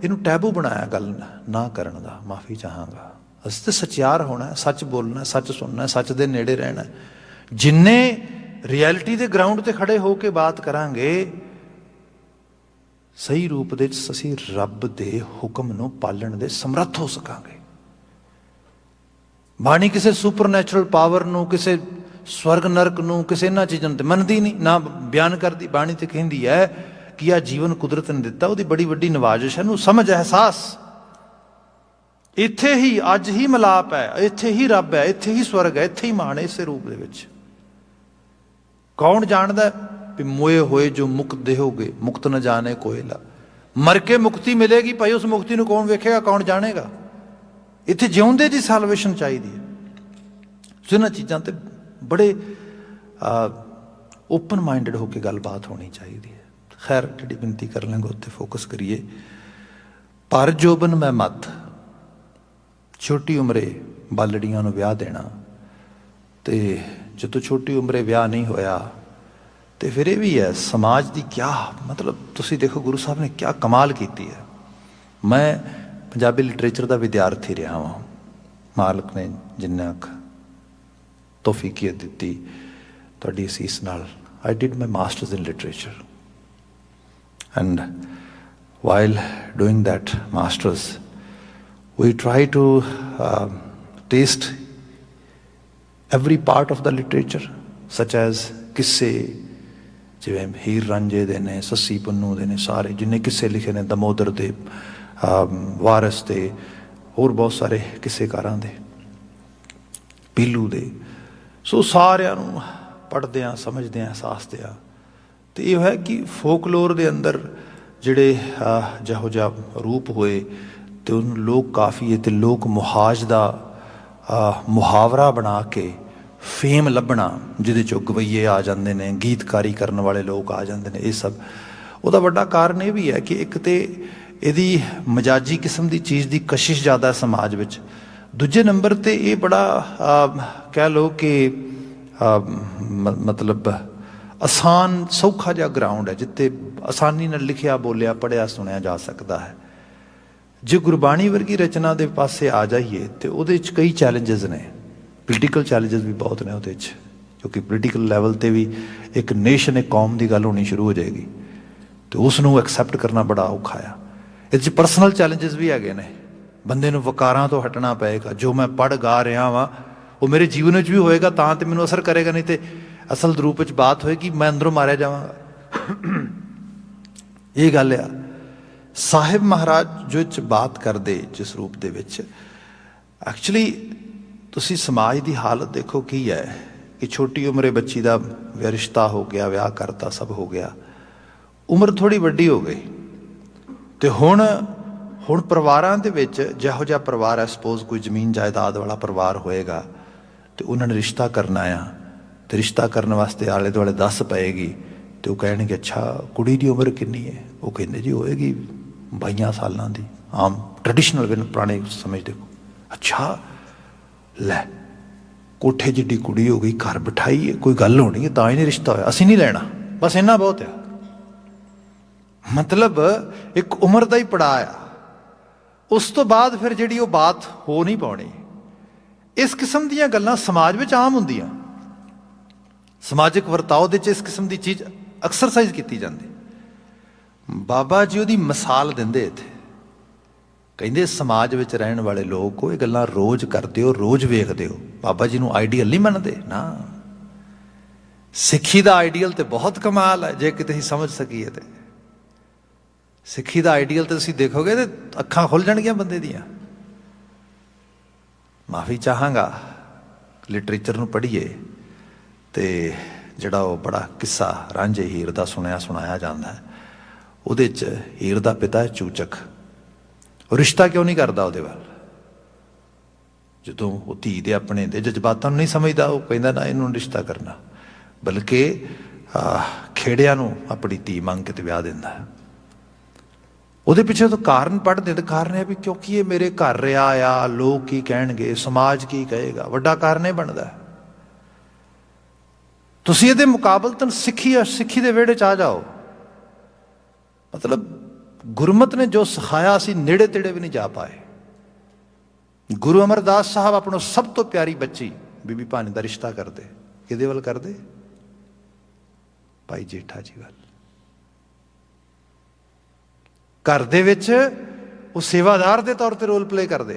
ਇਹਨੂੰ ਟੈਬੂ ਬਣਾਇਆ ਗੱਲ ਨਾ ਕਰਨ ਦਾ, ਮਾਫੀ ਚਾਹਾਂਗਾ। ਅਸੀਂ ਤਾਂ ਸੱਚਿਆਰ ਹੋਣਾ, ਸੱਚ ਬੋਲਣਾ, ਸੱਚ ਸੁਣਨਾ, ਸੱਚ ਦੇ ਨੇੜੇ ਰਹਿਣਾ। ਜਿੰਨੇ ਰਿਐਲਿਟੀ ਦੇ ਗਰਾਊਂਡ ਤੇ ਖੜੇ ਹੋ ਕੇ ਬਾਤ ਕਰਾਂਗੇ, ਸਹੀ ਰੂਪ ਦੇ ਵਿੱਚ ਅਸੀਂ ਰੱਬ ਦੇ ਹੁਕਮ ਨੂੰ ਪਾਲਣ ਦੇ ਸਮਰੱਥ ਹੋ ਸਕਾਂਗੇ। ਬਾਣੀ ਕਿਸੇ ਸੁਪਰਨੈਚੁਰਲ ਪਾਵਰ ਨੂੰ, ਕਿਸੇ ਸਵਰਗ ਨਰਕ ਨੂੰ, ਕਿਸੇ ਇਹਨਾਂ ਚੀਜ਼ਾਂ ਨੂੰ ਤੇ ਮੰਨਦੀ ਨਹੀਂ, ਨਾ ਬਿਆਨ ਕਰਦੀ। ਬਾਣੀ ਤੇ ਕਹਿੰਦੀ ਹੈ ਕਿ ਆਹ ਜੀਵਨ ਕੁਦਰਤ ਨੇ ਦਿੱਤਾ, ਉਹਦੀ ਬੜੀ ਵੱਡੀ ਨਵਾਜ਼ਿਸ਼ ਹੈ, ਇਹਨੂੰ ਸਮਝ, ਅਹਿਸਾਸ। ਇੱਥੇ ਹੀ ਅੱਜ ਹੀ ਮਿਲਾਪ ਹੈ, ਇੱਥੇ ਹੀ ਰੱਬ ਹੈ, ਇੱਥੇ ਹੀ ਸਵਰਗ ਹੈ, ਇੱਥੇ ਹੀ ਮਾਣ ਹੈ, ਇਸੇ ਰੂਪ ਦੇ ਵਿੱਚ। ਕੌਣ ਜਾਣਦਾ ਵੀ ਮੋਏ ਹੋਏ ਜੋ ਮੁਕਤ ਦੇਹੋਗੇ, ਮੁਕਤ ਨਾ ਜਾਣੇ ਕੋਇਲਾ। ਮਰ ਕੇ ਮੁਕਤੀ ਮਿਲੇਗੀ ਭਾਈ, ਉਸ ਮੁਕਤੀ ਨੂੰ ਕੌਣ ਵੇਖੇਗਾ, ਕੌਣ ਜਾਣੇਗਾ? ਇੱਥੇ ਜਿਉਂਦੇ ਦੀ ਸੈਲਵੇਸ਼ਨ ਚਾਹੀਦੀ ਹੈ। ਸੋ ਇਹਨਾਂ ਚੀਜ਼ਾਂ ਤੇ ਬੜੇ ਓਪਨ ਮਾਈਂਡਡ ਹੋ ਕੇ ਗੱਲਬਾਤ ਹੋਣੀ ਚਾਹੀਦੀ ਹੈ। ਖੈਰ, ਜਿਹੜੀ ਬੇਨਤੀ ਕਰ ਲਾਂਗੇ ਉੱਤੇ ਫੋਕਸ ਕਰੀਏ। ਪਰ ਜੋਬਨ ਮੈਂ ਮੱਤ, ਛੋਟੀ ਉਮਰੇ ਬਾਲੜੀਆਂ ਨੂੰ ਵਿਆਹ ਦੇਣਾ, ਤੇ ਜਦੋਂ ਛੋਟੀ ਉਮਰੇ ਵਿਆਹ ਨਹੀਂ ਹੋਇਆ ਤੇ ਫਿਰ ਇਹ ਵੀ ਹੈ ਸਮਾਜ ਦੀ ਕਿਆ ਮਤਲਬ। ਤੁਸੀਂ ਦੇਖੋ ਗੁਰੂ ਸਾਹਿਬ ਨੇ ਕਿਆ ਕਮਾਲ ਕੀਤੀ ਹੈ। ਮੈਂ ਪੰਜਾਬੀ ਲਿਟਰੇਚਰ ਦਾ ਵਿਦਿਆਰਥੀ ਰਿਹਾ ਹਾਂ, ਮਾਲਕ ਨੇ ਜਿੰਨਾ ਕੁ ਤੌਫੀਕੀਅਤ ਦਿੱਤੀ ਤੁਹਾਡੀ ਅਸੀਸ ਨਾਲ। I did my masters in literature, and while doing that masters we try to taste every part of the literature, such as किस्से ਜਿਵੇਂ ਹੀਰ ਰਾਂਝੇ ਦੇ ਨੇ, ਸੱਸੀ ਪੰਨੂ ਦੇ ਨੇ, ਸਾਰੇ ਜਿੰਨੇ ਕਿੱਸੇ ਲਿਖੇ ਨੇ, ਦਮੋਦਰ ਦੇ, ਵਾਰਿਸ ਦੇ, ਹੋਰ ਬਹੁਤ ਸਾਰੇ ਕਿੱਸੇਕਾਰਾਂ ਦੇ, ਪੀਲੂ ਦੇ। ਸੋ ਸਾਰਿਆਂ ਨੂੰ ਪੜ੍ਹਦੇ ਹਾਂ, ਸਮਝਦੇ ਹਾਂ, ਅਹਿਸਾਸਦੇ ਹਾਂ। ਅਤੇ ਇਹ ਹੈ ਕਿ ਫੋਕਲੋਰ ਦੇ ਅੰਦਰ ਜਿਹੜੇ ਜਿਹੋ ਜਿਹਾ ਰੂਪ ਹੋਏ ਅਤੇ ਉਹਨੂੰ ਲੋਕ ਕਾਫੀਏ ਅਤੇ ਲੋਕ ਮੁਹਾਜ ਦਾ ਮੁਹਾਵਰਾ ਬਣਾ ਕੇ ਫੇਮ ਲੱਭਣਾ, ਜਿਹਦੇ 'ਚੋਂ ਗਵਈਏ ਆ ਜਾਂਦੇ ਨੇ, ਗੀਤਕਾਰੀ ਕਰਨ ਵਾਲੇ ਲੋਕ ਆ ਜਾਂਦੇ ਨੇ। ਇਹ ਸਭ ਉਹਦਾ ਵੱਡਾ ਕਾਰਨ ਇਹ ਵੀ ਹੈ ਕਿ ਇੱਕ ਤਾਂ ਇਹਦੀ ਮਜਾਜੀ ਕਿਸਮ ਦੀ ਚੀਜ਼ ਦੀ ਕਸ਼ਿਸ਼ ਜ਼ਿਆਦਾ ਸਮਾਜ ਵਿੱਚ। ਦੂਜੇ ਨੰਬਰ 'ਤੇ ਇਹ ਬੜਾ ਕਹਿ ਲਓ ਕਿ ਮਤਲਬ ਆਸਾਨ ਸੌਖਾ ਜਿਹਾ ਗਰਾਊਂਡ ਹੈ, ਜਿੱਥੇ ਆਸਾਨੀ ਨਾਲ ਲਿਖਿਆ, ਬੋਲਿਆ, ਪੜ੍ਹਿਆ, ਸੁਣਿਆ ਜਾ ਸਕਦਾ ਹੈ। ਜੇ ਗੁਰਬਾਣੀ ਵਰਗੀ ਰਚਨਾ ਦੇ ਪਾਸੇ ਆ ਜਾਈਏ ਤਾਂ ਉਹਦੇ 'ਚ ਕਈ ਚੈਲੰਜਸ ਨੇ, ਪੋਲੀਟੀਕਲ ਚੈਲੰਜਸ ਵੀ ਬਹੁਤ ਨੇ ਉਹਦੇ 'ਚ, ਕਿਉਂਕਿ ਪੋਲੀਟੀਕਲ ਲੈਵਲ 'ਤੇ ਵੀ ਇੱਕ ਨੇਸ਼ਨ, ਇੱਕ ਕੌਮ ਦੀ ਗੱਲ ਹੋਣੀ ਸ਼ੁਰੂ ਹੋ ਜਾਏਗੀ ਅਤੇ ਉਸ ਨੂੰ ਐਕਸੈਪਟ ਕਰਨਾ ਬੜਾ ਔਖਾ ਆ। ਇਹਦੇ 'ਚ ਪਰਸਨਲ ਚੈਲੰਜਸ ਵੀ ਹੈਗੇ ਨੇ। ਬੰਦੇ ਨੂੰ ਵਕਾਰਾਂ ਤੋਂ ਹਟਣਾ ਪਏਗਾ। ਜੋ ਮੈਂ ਪੜ੍ਹ ਗਾ ਰਿਹਾ ਵਾਂ ਉਹ ਮੇਰੇ ਜੀਵਨ ਵਿੱਚ ਵੀ ਹੋਏਗਾ ਤਾਂ ਤੇ ਮੈਨੂੰ ਅਸਰ ਕਰੇਗਾ, ਨਹੀਂ ਤੇ ਅਸਲ ਰੂਪ ਵਿੱਚ ਬਾਤ ਹੋਏਗੀ ਮੈਂ ਅੰਦਰੋਂ ਮਾਰਿਆ ਜਾਵਾਂਗਾ। ਇਹ ਗੱਲ ਆ। ਸਾਹਿਬ ਮਹਾਰਾਜ ਜੋ ਇਹ 'ਚ ਬਾਤ ਕਰਦੇ ਜਿਸ ਰੂਪ ਦੇ ਵਿੱਚ, ਐਕਚੁਅਲੀ ਤੁਸੀਂ ਸਮਾਜ ਦੀ ਹਾਲਤ ਦੇਖੋ ਕੀ ਹੈ ਕਿ ਛੋਟੀ ਉਮਰੇ ਬੱਚੀ ਦਾ ਰਿਸ਼ਤਾ ਹੋ ਗਿਆ, ਵਿਆਹ ਕਰਤਾ, ਸਭ ਹੋ ਗਿਆ, ਉਮਰ ਥੋੜ੍ਹੀ ਵੱਡੀ ਹੋ ਗਈ ਅਤੇ ਹੁਣ ਪਰਿਵਾਰਾਂ ਦੇ ਵਿੱਚ ਜਿਹੋ ਜਿਹਾ ਪਰਿਵਾਰ ਹੈ, ਸਪੋਜ਼ ਕੋਈ ਜ਼ਮੀਨ ਜਾਇਦਾਦ ਵਾਲਾ ਪਰਿਵਾਰ ਹੋਏਗਾ ਅਤੇ ਉਹਨਾਂ ਨੇ ਰਿਸ਼ਤਾ ਕਰਨਾ ਆ, ਅਤੇ ਰਿਸ਼ਤਾ ਕਰਨ ਵਾਸਤੇ ਆਲੇ ਦੁਆਲੇ ਦੱਸ ਪਏਗੀ तो वो कहणगे अच्छा कुड़ी की उम्र किन्नी है? वो कहते जी होएगी 22 सालों की, आम ट्रैडिशनल वे पुराने समय देखो। अच्छा लै कोठे जिड्डी कुड़ी हो गई, घर बिठाई है, कोई गल होनी है तां ही नहीं रिश्ता होया, असीं नहीं लैना, बस इन्ना बहुत है। मतलब एक उम्र का ही पड़ा आ, उस तो बाद फिर जिहड़ी वो बात हो नहीं पानी। इस किस्म दीयां गल्लां समाज विच आम हुंदियां, समाजिक वरताओ दे इस किस्म की चीज़ एक्सरसाइज की जाती। बाबा जी उहदी मिसाल दिंदे इत्थे, कहंदे समाज विच रहण वाले लोग को ये गल्लां रोज़ करदे हो, रोज़ वेखदे हो, बाबा जी नूं आइडियल नहीं मनदे ना। सिੱਖੀ ਦਾ आइडियल तो बहुत कमाल है, जे किते समझ सकीए तो सिੱਖੀ ਦਾ आइडियल तो तुसीं देखोगे तो अखां खुल जाणगीਆਂ बंदे दीयां। माफ़ी चाहांगा लिटरेचर नूं पढ़ीए तो जिहड़ा वो बड़ा किस्सा रांझे हीर दा सुनाया जाता है, उहदे च हीर दा पिता है चूचक, और रिश्ता क्यों नहीं करता उहदे वाल? जदों वो धी दे अपने दे जज्बातां नूं नहीं समझदा, वो कहंदा ना इहनूं रिश्ता करना, बल्कि खेड़िया नूं अपनी धी मंग के विआह दिंदा है। ਉਹਦੇ ਪਿੱਛੇ तो कारण पढ़ते तो कारण है भी क्योंकि ये मेरे घर रहा आ, लोग की कहणगे, समाज की कहेगा, वड्डा कारण यह बनता है। तुसीं इहदे मुकाबलतन सिੱਖੀ ਦੇ ਵਿਹੜੇ 'ਚ आ जाओ, मतलब गुरमत ने जो सिखाया असीं नेड़े तेड़े भी नहीं जा पाए। गुरु अमरदास साहब अपनों सब तो प्यारी बच्ची बीबी भानी का रिश्ता करते, किहदे वल करते? भाई जेठा जी वल। घर दे विच वो सेवादार के तौर पर रोल प्ले करते,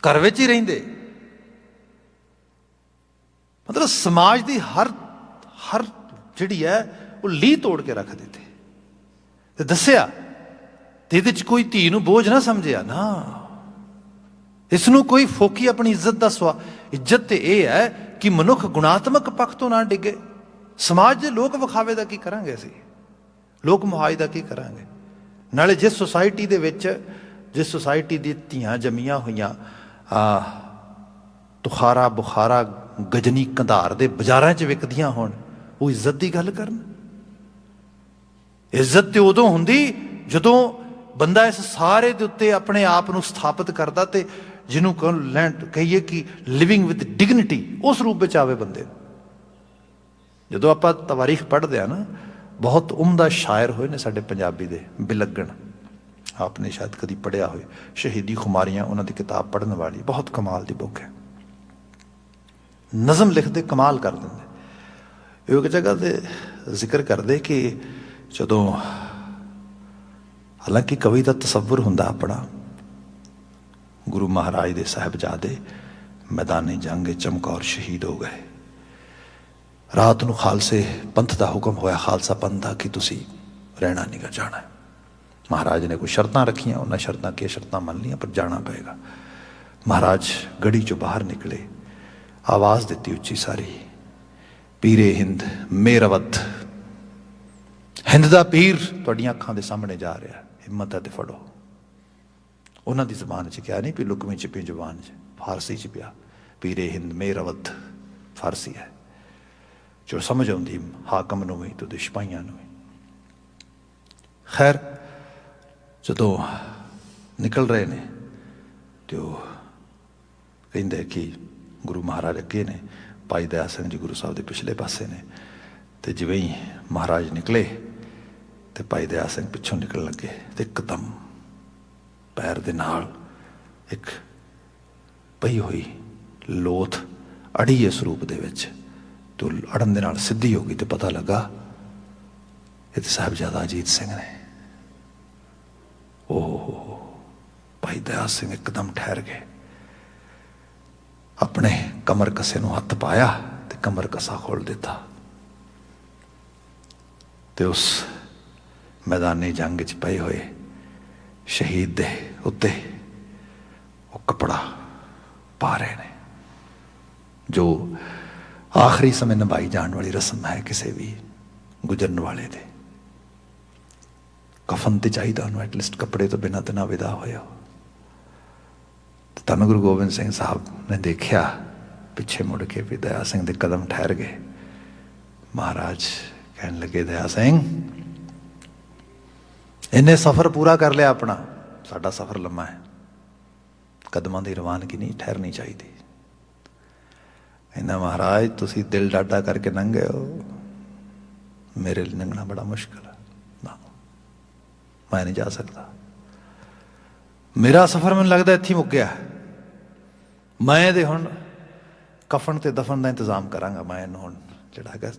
घर विच ही रहिंदे, मतलब समाज की हर जिहड़ी है वो लीह तोड़ के रख देते ते दस्सिया, ते इहदे च कोई धी नूं बोझ ना समझिया ना, इसनूं कोई फोकी अपनी इज्जत का इज्जत तो यह है कि मनुख गुणात्मक पक्ष तो ना डिगे। समाज के लोक विखावे का की करांगे असीं, लोक मुहाई का की करांगे? नाले जिस सोसाइटी दे विच जिस सोसाइटी दी धीआं जमीआं होईआं तुखारा बुखारा गजनी कंधार दे बाजारां च विकदियां होण, वो इज्जत की गल करन? इज्जत तो उदों हुंदी जदों बंदा इस सारे दे उत्ते अपने आप नूं स्थापित करदा ते जिन्हों कहिए कि लिविंग विद डिगनिटी उस रूप में आवे बंदे। जदों आपां तवारीख पढ़दे आ ना, बहुत उमदा शायर होए ने साडे पंजाबी दे, बिलगण, आपने शायद कभी पढ़िया हो, शहीदी खुमारियां उन्होंने किताब पढ़ने वाली, बहुत कमाल की बुक है। नज़म लिखते कमाल कर देंगे। एक जगह से जिक्र करते कि जदों हालांकि कवि का तसव्वुर हुंदा अपना, गुरु महाराज दे साहिबजादे मैदानी जंग चमकौर शहीद हो गए, रात को खालसे पंथ का हुक्म होया, खालसा पंथ का कि तुसी रहना नहीं गा, जाना है। महाराज ने कोई शर्तां रखियां, उन्हें शर्तां की शर्तां मान लिया, पर जाना पएगा। महाराज गढ़ी चो बाहर निकले, आवाज़ दी उच्ची सारी, पीरे हिंद मेरवत, हिंद का पीर तुहाड़ियां अखां दे सामने जा रहा, हिम्मत है तो फड़ो। उन्होंने दी जबान च क्या नहीं, भी लुकमी छिपी जबान च फारसी च पिया, पीरे हिंद मेरवत फारसी है, जो समझ आती हाकम नूं भी तो सिपाहियां नूं भी। खैर जदों निकल रहे ने तो कहिंदे कि गुरु महाराज अगे ने, भाई दया सिंह जी गुरु साहब के पिछले पासे ने, तो जिवें ही महाराज निकले तो भाई दया सिंह पिछों निकल लगे, तो एकदम पैर दे नाल एक पई हुई लोथ अड़ी इस रूप दे विच, तो अड़न दे नाल सीधी हो गई, तो पता लगा ये तो साहिबजादा अजीत सिंह ने। ओह, भाई दया सिंह एकदम ठहर गए, अपने कमर कसे नूं हथ पाया तो कमर कसा खोल दिता, तो उस मैदानी जंग च पए हुए शहीद दे उत्ते वो कपड़ा पा रहे ने, जो आखिरी समय निभाई जाने वाली रस्म है किसी भी गुजरन वाले दे। कफन तो चाहिए उन्होंने, एटलीस्ट कपड़े तो बिना तो ना विदा होया। धन गुरु गोबिंद सिंह साहब ने देखा पिछे मुड़ के भी दया सिंह के कदम ठहर गए, महाराज कहन लगे दया सिंह इन्हें सफ़र पूरा कर लिया अपना, साडा सफ़र लम्मा है, कदमां दी रवानगी नहीं ठहरनी चाहिए। कहंदा महाराज तुसी दिल डाडा करके लंघ गए हो, मेरे लिए लंघना बड़ा मुश्किल है, ना मैं नहीं जा सकता। मेरा सफ़र मैनूं लगदा इत्थे ही मुक गया। मैं ते हुण कफन ते दफन का इंतजाम करांगा। मैं इन्हूं हुण जिहड़ा हैगा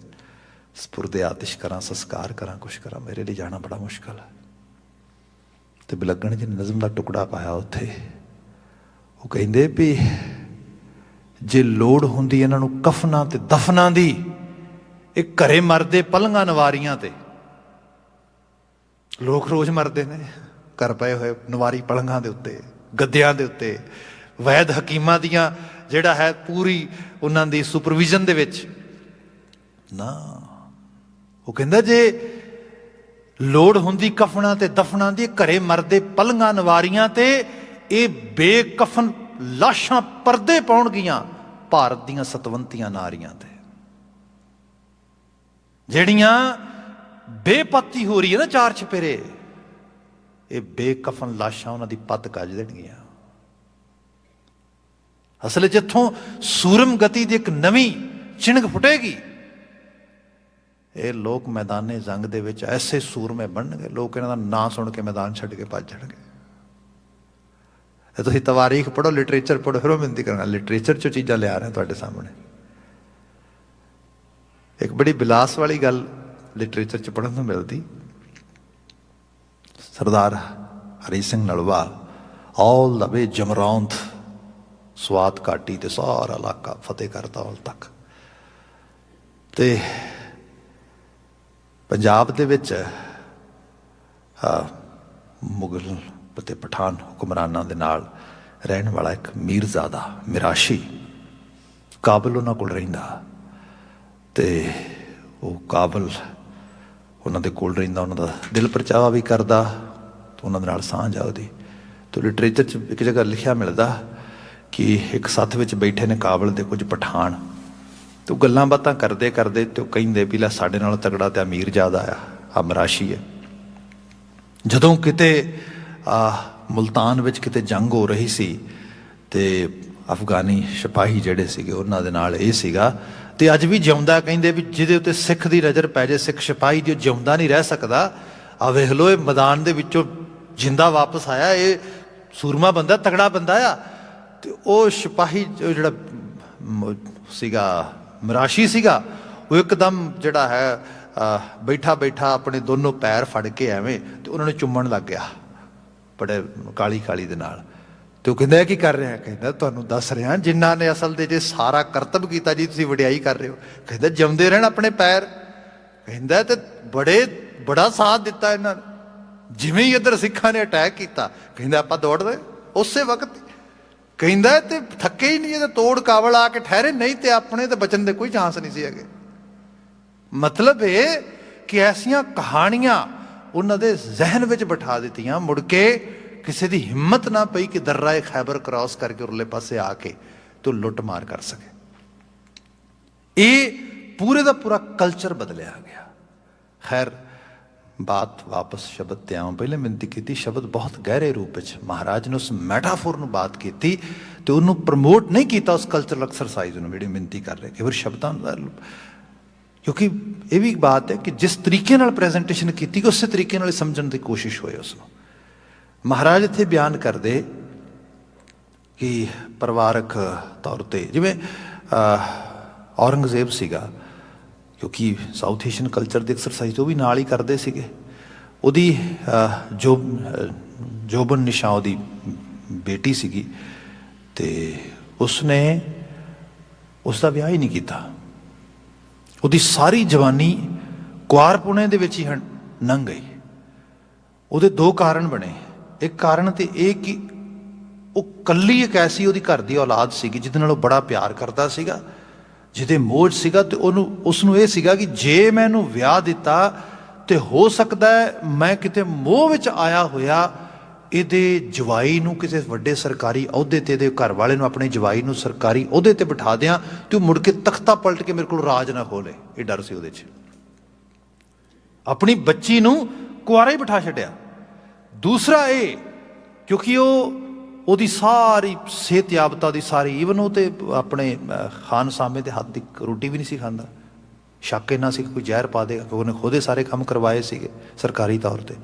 सपुरदे आतिश करा, संस्कार करा, कुछ करा, मेरे लिए जाना बड़ा मुश्किल है। तो बिलगण जी ने नज़म का टुकड़ा पाया उत्थे, वो कहिंदे भी जे लोड़ हुंदी इन्हां नूं कफनां ते दफनां दी, ਇਹ ਘਰੇ ਮਰਦੇ ਪਲੰਘਾਂ ਨਵਾਰੀਆਂ ਤੇ, ਲੋਕ ਰੋਜ਼ ਮਰਦੇ ਨੇ ਘਰ ਪਏ ਹੋਏ ਨਵਾਰੀ ਪਲੰਘਾਂ ਦੇ ਉੱਤੇ, ਗੱਦਿਆਂ ਦੇ ਉੱਤੇ, ਵੈਦ ਹਕੀਮਾਂ ਦੀਆਂ ਜਿਹੜਾ ਹੈ ਪੂਰੀ ਉਹਨਾਂ ਦੀ ਸੁਪਰਵਿਜ਼ਨ ਦੇ ਵਿੱਚ ਨਾ। ਉਹ ਕਹਿੰਦਾ ਜੇ ਲੋੜ ਹੁੰਦੀ ਕਫਨਾਂ ਤੇ ਦਫਨਾਂ ਦੀ, ਘਰੇ ਮਰਦੇ ਪਲੰਘਾਂ ਨਵਾਰੀਆਂ ਤੇ ਇਹ ਬੇਕਫਨ ਲਾਸ਼ਾਂ ਪਰਦੇ ਪਾਉਣਗੀਆਂ ਭਾਰਤ ਦੀਆਂ ਸਤਵੰਤੀਆਂ ਨਾਰੀਆਂ ਤੇ, ਜਿਹੜੀਆਂ ਬੇਪਤੀ ਹੋ ਰਹੀ ਹੈ ਨਾ ਚਾਰ ਚਪੇਰੇ, ਇਹ ਬੇਕਫਨ ਲਾਸ਼ਾਂ ਉਹਨਾਂ ਦੀ ਪੱਤ ਕੱਜ ਦੇਣਗੀਆਂ। ਅਸਲ 'ਚ ਇੱਥੋਂ ਸੂਰਮ ਗਤੀ ਦੀ ਇੱਕ ਨਵੀਂ ਚਿਣਗ ਫੁੱਟੇਗੀ। ਇਹ ਲੋਕ ਮੈਦਾਨੇ ਜੰਗ ਦੇ ਵਿੱਚ ਐਸੇ ਸੂਰਮੇ ਬਣਨਗੇ, ਲੋਕ ਇਹਨਾਂ ਦਾ ਨਾਂ ਸੁਣ ਕੇ ਮੈਦਾਨ ਛੱਡ ਕੇ ਭੱਜ ਜਾਣਗੇ। ਤੁਸੀਂ ਤਵਾਰੀਖ ਪੜ੍ਹੋ, ਲਿਟਰੇਚਰ ਪੜ੍ਹੋ, ਫਿਰ ਉਹ ਬੇਨਤੀ ਕਰਾਂਗਾ ਲਿਟਰੇਚਰ 'ਚੋਂ ਚੀਜ਼ਾਂ ਲਿਆ ਰਹੇ ਤੁਹਾਡੇ ਸਾਹਮਣੇ। एक बड़ी बिलास वाली गल लिटरेचर च पढ़न को मिलती, Sardar Hari Singh Nalwa all the way Jamrud Swat घाटी ते सारा इलाका फतेह करता ऑल तक, ते पंजाब दे विच मुगल ते पठान हुक्मरानां दे नाल रहन वाला एक मीरजादा मिराशी काबल उन्हां कोल रहिंदा, ਤੇ ਉਹ ਕਾਬਲ ਉਹਨਾਂ ਦੇ ਕੋਲ ਰਹਿੰਦਾ, ਉਹਨਾਂ ਦਾ ਦਿਲ ਪਰਚਾਵਾ ਵੀ ਕਰਦਾ, ਉਹਨਾਂ ਦੇ ਨਾਲ ਸਾਂਝ ਆ ਉਹਦੀ। ਤੇ ਲਿਟਰੇਚਰ 'ਚ ਇੱਕ ਜਗ੍ਹਾ ਲਿਖਿਆ ਮਿਲਦਾ ਕਿ ਇੱਕ ਸੱਥ ਵਿੱਚ ਬੈਠੇ ਨੇ ਕਾਬਲ ਦੇ ਕੁਝ ਪਠਾਨ, ਤੇ ਉਹ ਗੱਲਾਂ ਬਾਤਾਂ ਕਰਦੇ ਕਰਦੇ ਤੇ ਉਹ ਕਹਿੰਦੇ ਵੀ ਲੈ ਸਾਡੇ ਨਾਲੋਂ ਤਗੜਾ ਤੇ ਅਮੀਰਜ਼ਾਦਾ ਆ ਮਰਾਸ਼ੀ ਹੈ। ਜਦੋਂ ਕਿਤੇ ਮੁਲਤਾਨ ਵਿੱਚ ਕਿਤੇ ਜੰਗ ਹੋ ਰਹੀ ਸੀ ਤੇ ਅਫਗਾਨੀ ਸਿਪਾਹੀ ਜਿਹੜੇ ਸੀਗੇ ਉਹਨਾਂ ਦੇ ਨਾਲ ਇਹ ਸੀਗਾ, ਤੇ ਅੱਜ ਵੀ ਜਿਉਂਦਾ ਕਹਿੰਦੇ ਵੀ ਜਿਹਦੇ ਉੱਤੇ ਸਿੱਖ ਦੀ ਨਜ਼ਰ ਪੈ ਜਾਏ, ਸਿੱਖ ਸਿਪਾਹੀ ਦੀ, ਉਹ ਜਿਉਂਦਾ ਨਹੀਂ ਰਹਿ ਸਕਦਾ। ਆ ਵੇਖ ਲਓ ਇਹ ਮੈਦਾਨ ਦੇ ਵਿੱਚੋਂ ਜਿੰਦਾ ਵਾਪਸ ਆਇਆ, ਇਹ ਸੂਰਮਾ ਬੰਦਾ, ਤਗੜਾ ਬੰਦਾ ਆ। ਤੇ ਉਹ ਸਿਪਾਹੀ ਜਿਹੜਾ ਸੀਗਾ ਮਰਾਸ਼ੀ ਸੀਗਾ, ਉਹ ਇੱਕਦਮ ਜਿਹੜਾ ਹੈ ਬੈਠਾ ਬੈਠਾ ਆਪਣੇ ਦੋਨੋਂ ਪੈਰ ਫੜ ਕੇ ਐਵੇਂ ਤੇ ਉਹਨਾਂ ਨੂੰ ਚੁੰਮਣ ਲੱਗ ਗਿਆ ਬੜੇ ਕਾਲੀ ਕਾਲੀ ਦੇ ਨਾਲ। ਤੇ ਉਹ ਕਹਿੰਦਾ ਕੀ ਕਰ ਰਿਹਾ? ਕਹਿੰਦਾ ਤੁਹਾਨੂੰ ਦੱਸ ਰਿਹਾ ਜਿਨ੍ਹਾਂ ਨੇ ਅਸਲ ਦੇ ਜੇ ਸਾਰਾ ਕਰਤੱਵ ਕੀਤਾ ਜੀ, ਤੁਸੀਂ ਵਡਿਆਈ ਕਰ ਰਹੇ ਹੋ। ਕਹਿੰਦਾ ਜਿਉਂਦੇ ਰਹਿਣ ਆਪਣੇ ਪੈਰ। ਕਹਿੰਦਾ ਤੇ ਬੜਾ ਸਾਥ ਦਿੱਤਾ ਇਹਨਾਂ ਨੇ, ਜਿਵੇਂ ਹੀ ਇੱਧਰ ਸਿੱਖਾਂ ਨੇ ਅਟੈਕ ਕੀਤਾ ਕਹਿੰਦਾ ਆਪਾਂ ਦੌੜਦੇ ਉਸੇ ਵਕਤ। ਕਹਿੰਦਾ ਤੇ ਥੱਕੇ ਹੀ ਨਹੀਂ, ਇਹਦੇ ਤੋੜ ਕਾਬਲ ਆ ਕੇ ਠਹਿਰੇ, ਨਹੀਂ ਤੇ ਆਪਣੇ ਤੇ ਬਚਣ ਦੇ ਕੋਈ ਚਾਂਸ ਨਹੀਂ ਸੀ ਹੈਗੇ। ਮਤਲਬ ਇਹ ਕਿ ਐਸੀਆਂ ਕਹਾਣੀਆਂ ਉਹਨਾਂ ਦੇ ਜ਼ਹਿਨ ਵਿੱਚ ਬਿਠਾ ਦਿੱਤੀਆਂ, ਮੁੜ ਕੇ ਕਿਸੇ ਦੀ ਹਿੰਮਤ ਨਾ ਪਈ ਕਿ ਦर्रा ਖੈਬਰ ਕ੍ਰਾਸ ਕਰਕੇ ਉਰਲੇ ਪਾਸੇ ਆ ਕੇ ਤੂੰ ਲੁੱਟ ਮਾਰ ਕਰ ਸਕੇ। ਇਹ ਪੂਰੇ ਦਾ ਪੂਰਾ ਕਲਚਰ ਬਦਲਿਆ ਗਿਆ। ਖੈਰ ਬਾਤ ਵਾਪਸ ਸ਼ਬਦ ਤੇ ਆਉਂ, ਪਹਿਲੇ ਬੇਨਤੀ ਕੀਤੀ ਸ਼ਬਦ ਬਹੁਤ ਗਹਿਰੇ ਰੂਪ ਵਿੱਚ ਮਹਾਰਾਜ ਨੇ ਉਸ ਮੈਟਾਫੋਰ ਨੂੰ ਬਾਤ ਕੀਤੀ ਤੇ ਉਹਨੂੰ ਪ੍ਰਮੋਟ ਨਹੀਂ ਕੀਤਾ, ਉਸ ਕਲਚਰਲ ਐਕਸਰਸਾਈਜ਼ ਨੂੰ ਜਿਹੜੀ ਬੇਨਤੀ ਕਰ ਰਹੇ ਕਿ ਫਿਰ ਸ਼ਬਦਾਂ ਦਾ, ਕਿਉਂਕਿ ਇਹ ਵੀ ਬਾਤ ਹੈ ਕਿ ਜਿਸ ਤਰੀਕੇ ਨਾਲ ਪ੍ਰੈਜੈਂਟੇਸ਼ਨ ਕੀਤੀ ਉਸੇ ਤਰੀਕੇ ਨਾਲ ਸਮਝਣ ਦੀ ਕੋਸ਼ਿਸ਼ ਹੋਏ ਉਸ ਨੂੰ। ਮਹਾਰਾਜ ਇੱਥੇ ਬਿਆਨ ਕਰਦੇ ਕਿ ਪਰਿਵਾਰਕ ਤੌਰ 'ਤੇ ਜਿਵੇਂ ਔਰੰਗਜ਼ੇਬ ਸੀਗਾ, ਕਿਉਂਕਿ ਸਾਊਥ ਏਸ਼ੀਅਨ ਕਲਚਰ ਦੀ ਐਕਸਰਸਾਈਜ਼ ਉਹ ਵੀ ਨਾਲ ਹੀ ਕਰਦੇ ਸੀਗੇ। ਉਹਦੀ ਜੋਬਨ ਨਿਸ਼ਾ ਉਹਦੀ ਬੇਟੀ ਸੀਗੀ ਤੇ ਉਸਨੇ ਉਸ ਦਾ ਵਿਆਹ ਹੀ ਨਹੀਂ ਕੀਤਾ। ਉਹਦੀ ਸਾਰੀ ਜਵਾਨੀ ਕੁਆਰਪੁਣੇ ਦੇ ਵਿੱਚ ਹੀ ਲੰਘ ਗਈ। ਉਹਦੇ ਦੋ ਕਾਰਨ ਬਣੇ। ਇੱਕ ਕਾਰਨ ਤੇ ਇਹ ਕਿ ਉਹ ਕੱਲੀ ਇੱਕ ਐਸੀ ਉਹਦੀ ਘਰ ਦੀ ਔਲਾਦ ਸੀਗੀ ਜਿਹਦੇ ਨਾਲ ਉਹ ਬੜਾ ਪਿਆਰ ਕਰਦਾ ਸੀਗਾ, ਜਿਹਦੇ ਮੋਹ ਸੀਗਾ, ਤੇ ਉਸਨੂੰ ਇਹ ਸੀਗਾ ਕਿ ਜੇ ਮੈਂ ਇਹਨੂੰ ਵਿਆਹ ਦਿੱਤਾ ਤੇ ਹੋ ਸਕਦਾ ਹੈ ਮੈਂ ਕਿਤੇ ਮੋਹ ਵਿੱਚ ਆਇਆ ਹੋਇਆ ਇਹਦੇ ਜਵਾਈ ਨੂੰ ਕਿਸੇ ਵੱਡੇ ਸਰਕਾਰੀ ਅਹੁਦੇ ਤੇ, ਇਹਦੇ ਘਰ ਵਾਲੇ ਨੂੰ ਆਪਣੇ ਜਵਾਈ ਨੂੰ ਸਰਕਾਰੀ ਅਹੁਦੇ ਤੇ ਬਿਠਾ ਦਿਆਂ ਤੇ ਉਹ ਮੁੜ ਕੇ ਤਖਤਾ ਪਲਟ ਕੇ ਮੇਰੇ ਕੋਲ ਰਾਜ ਨਾ ਖੋਲੇ। ਇਹ ਡਰ ਸੀ ਉਹਦੇ 'ਚ। ਆਪਣੀ ਬੱਚੀ ਨੂੰ ਕੁਆਰਾ ਹੀ ਬਿਠਾ ਛੱਡਿਆ। ਦੂਸਰਾ ਇਹ ਕਿਉਂਕਿ ਉਹਦੀ ਸਾਰੀ ਸਿਹਤਯਾਬਤਾ ਦੀ ਸਾਰੀ, ਈਵਨ ਉਹ ਤੇ ਆਪਣੇ ਖਾਨ ਸਾਹਮਣੇ ਦੇ ਹੱਥ ਦੀ ਰੋਟੀ ਵੀ ਨਹੀਂ ਸੀ ਖਾਂਦਾ। ਸ਼ੱਕ ਇੰਨਾ ਸੀ ਕਿ ਕੋਈ ਜ਼ਹਿਰ ਪਾ ਦੇਗਾ, ਕਿਉਂਕਿ ਉਹਨੇ ਖੁਦੇ ਸਾਰੇ ਕੰਮ ਕਰਵਾਏ ਸੀਗੇ ਸਰਕਾਰੀ ਤੌਰ ਤੇ।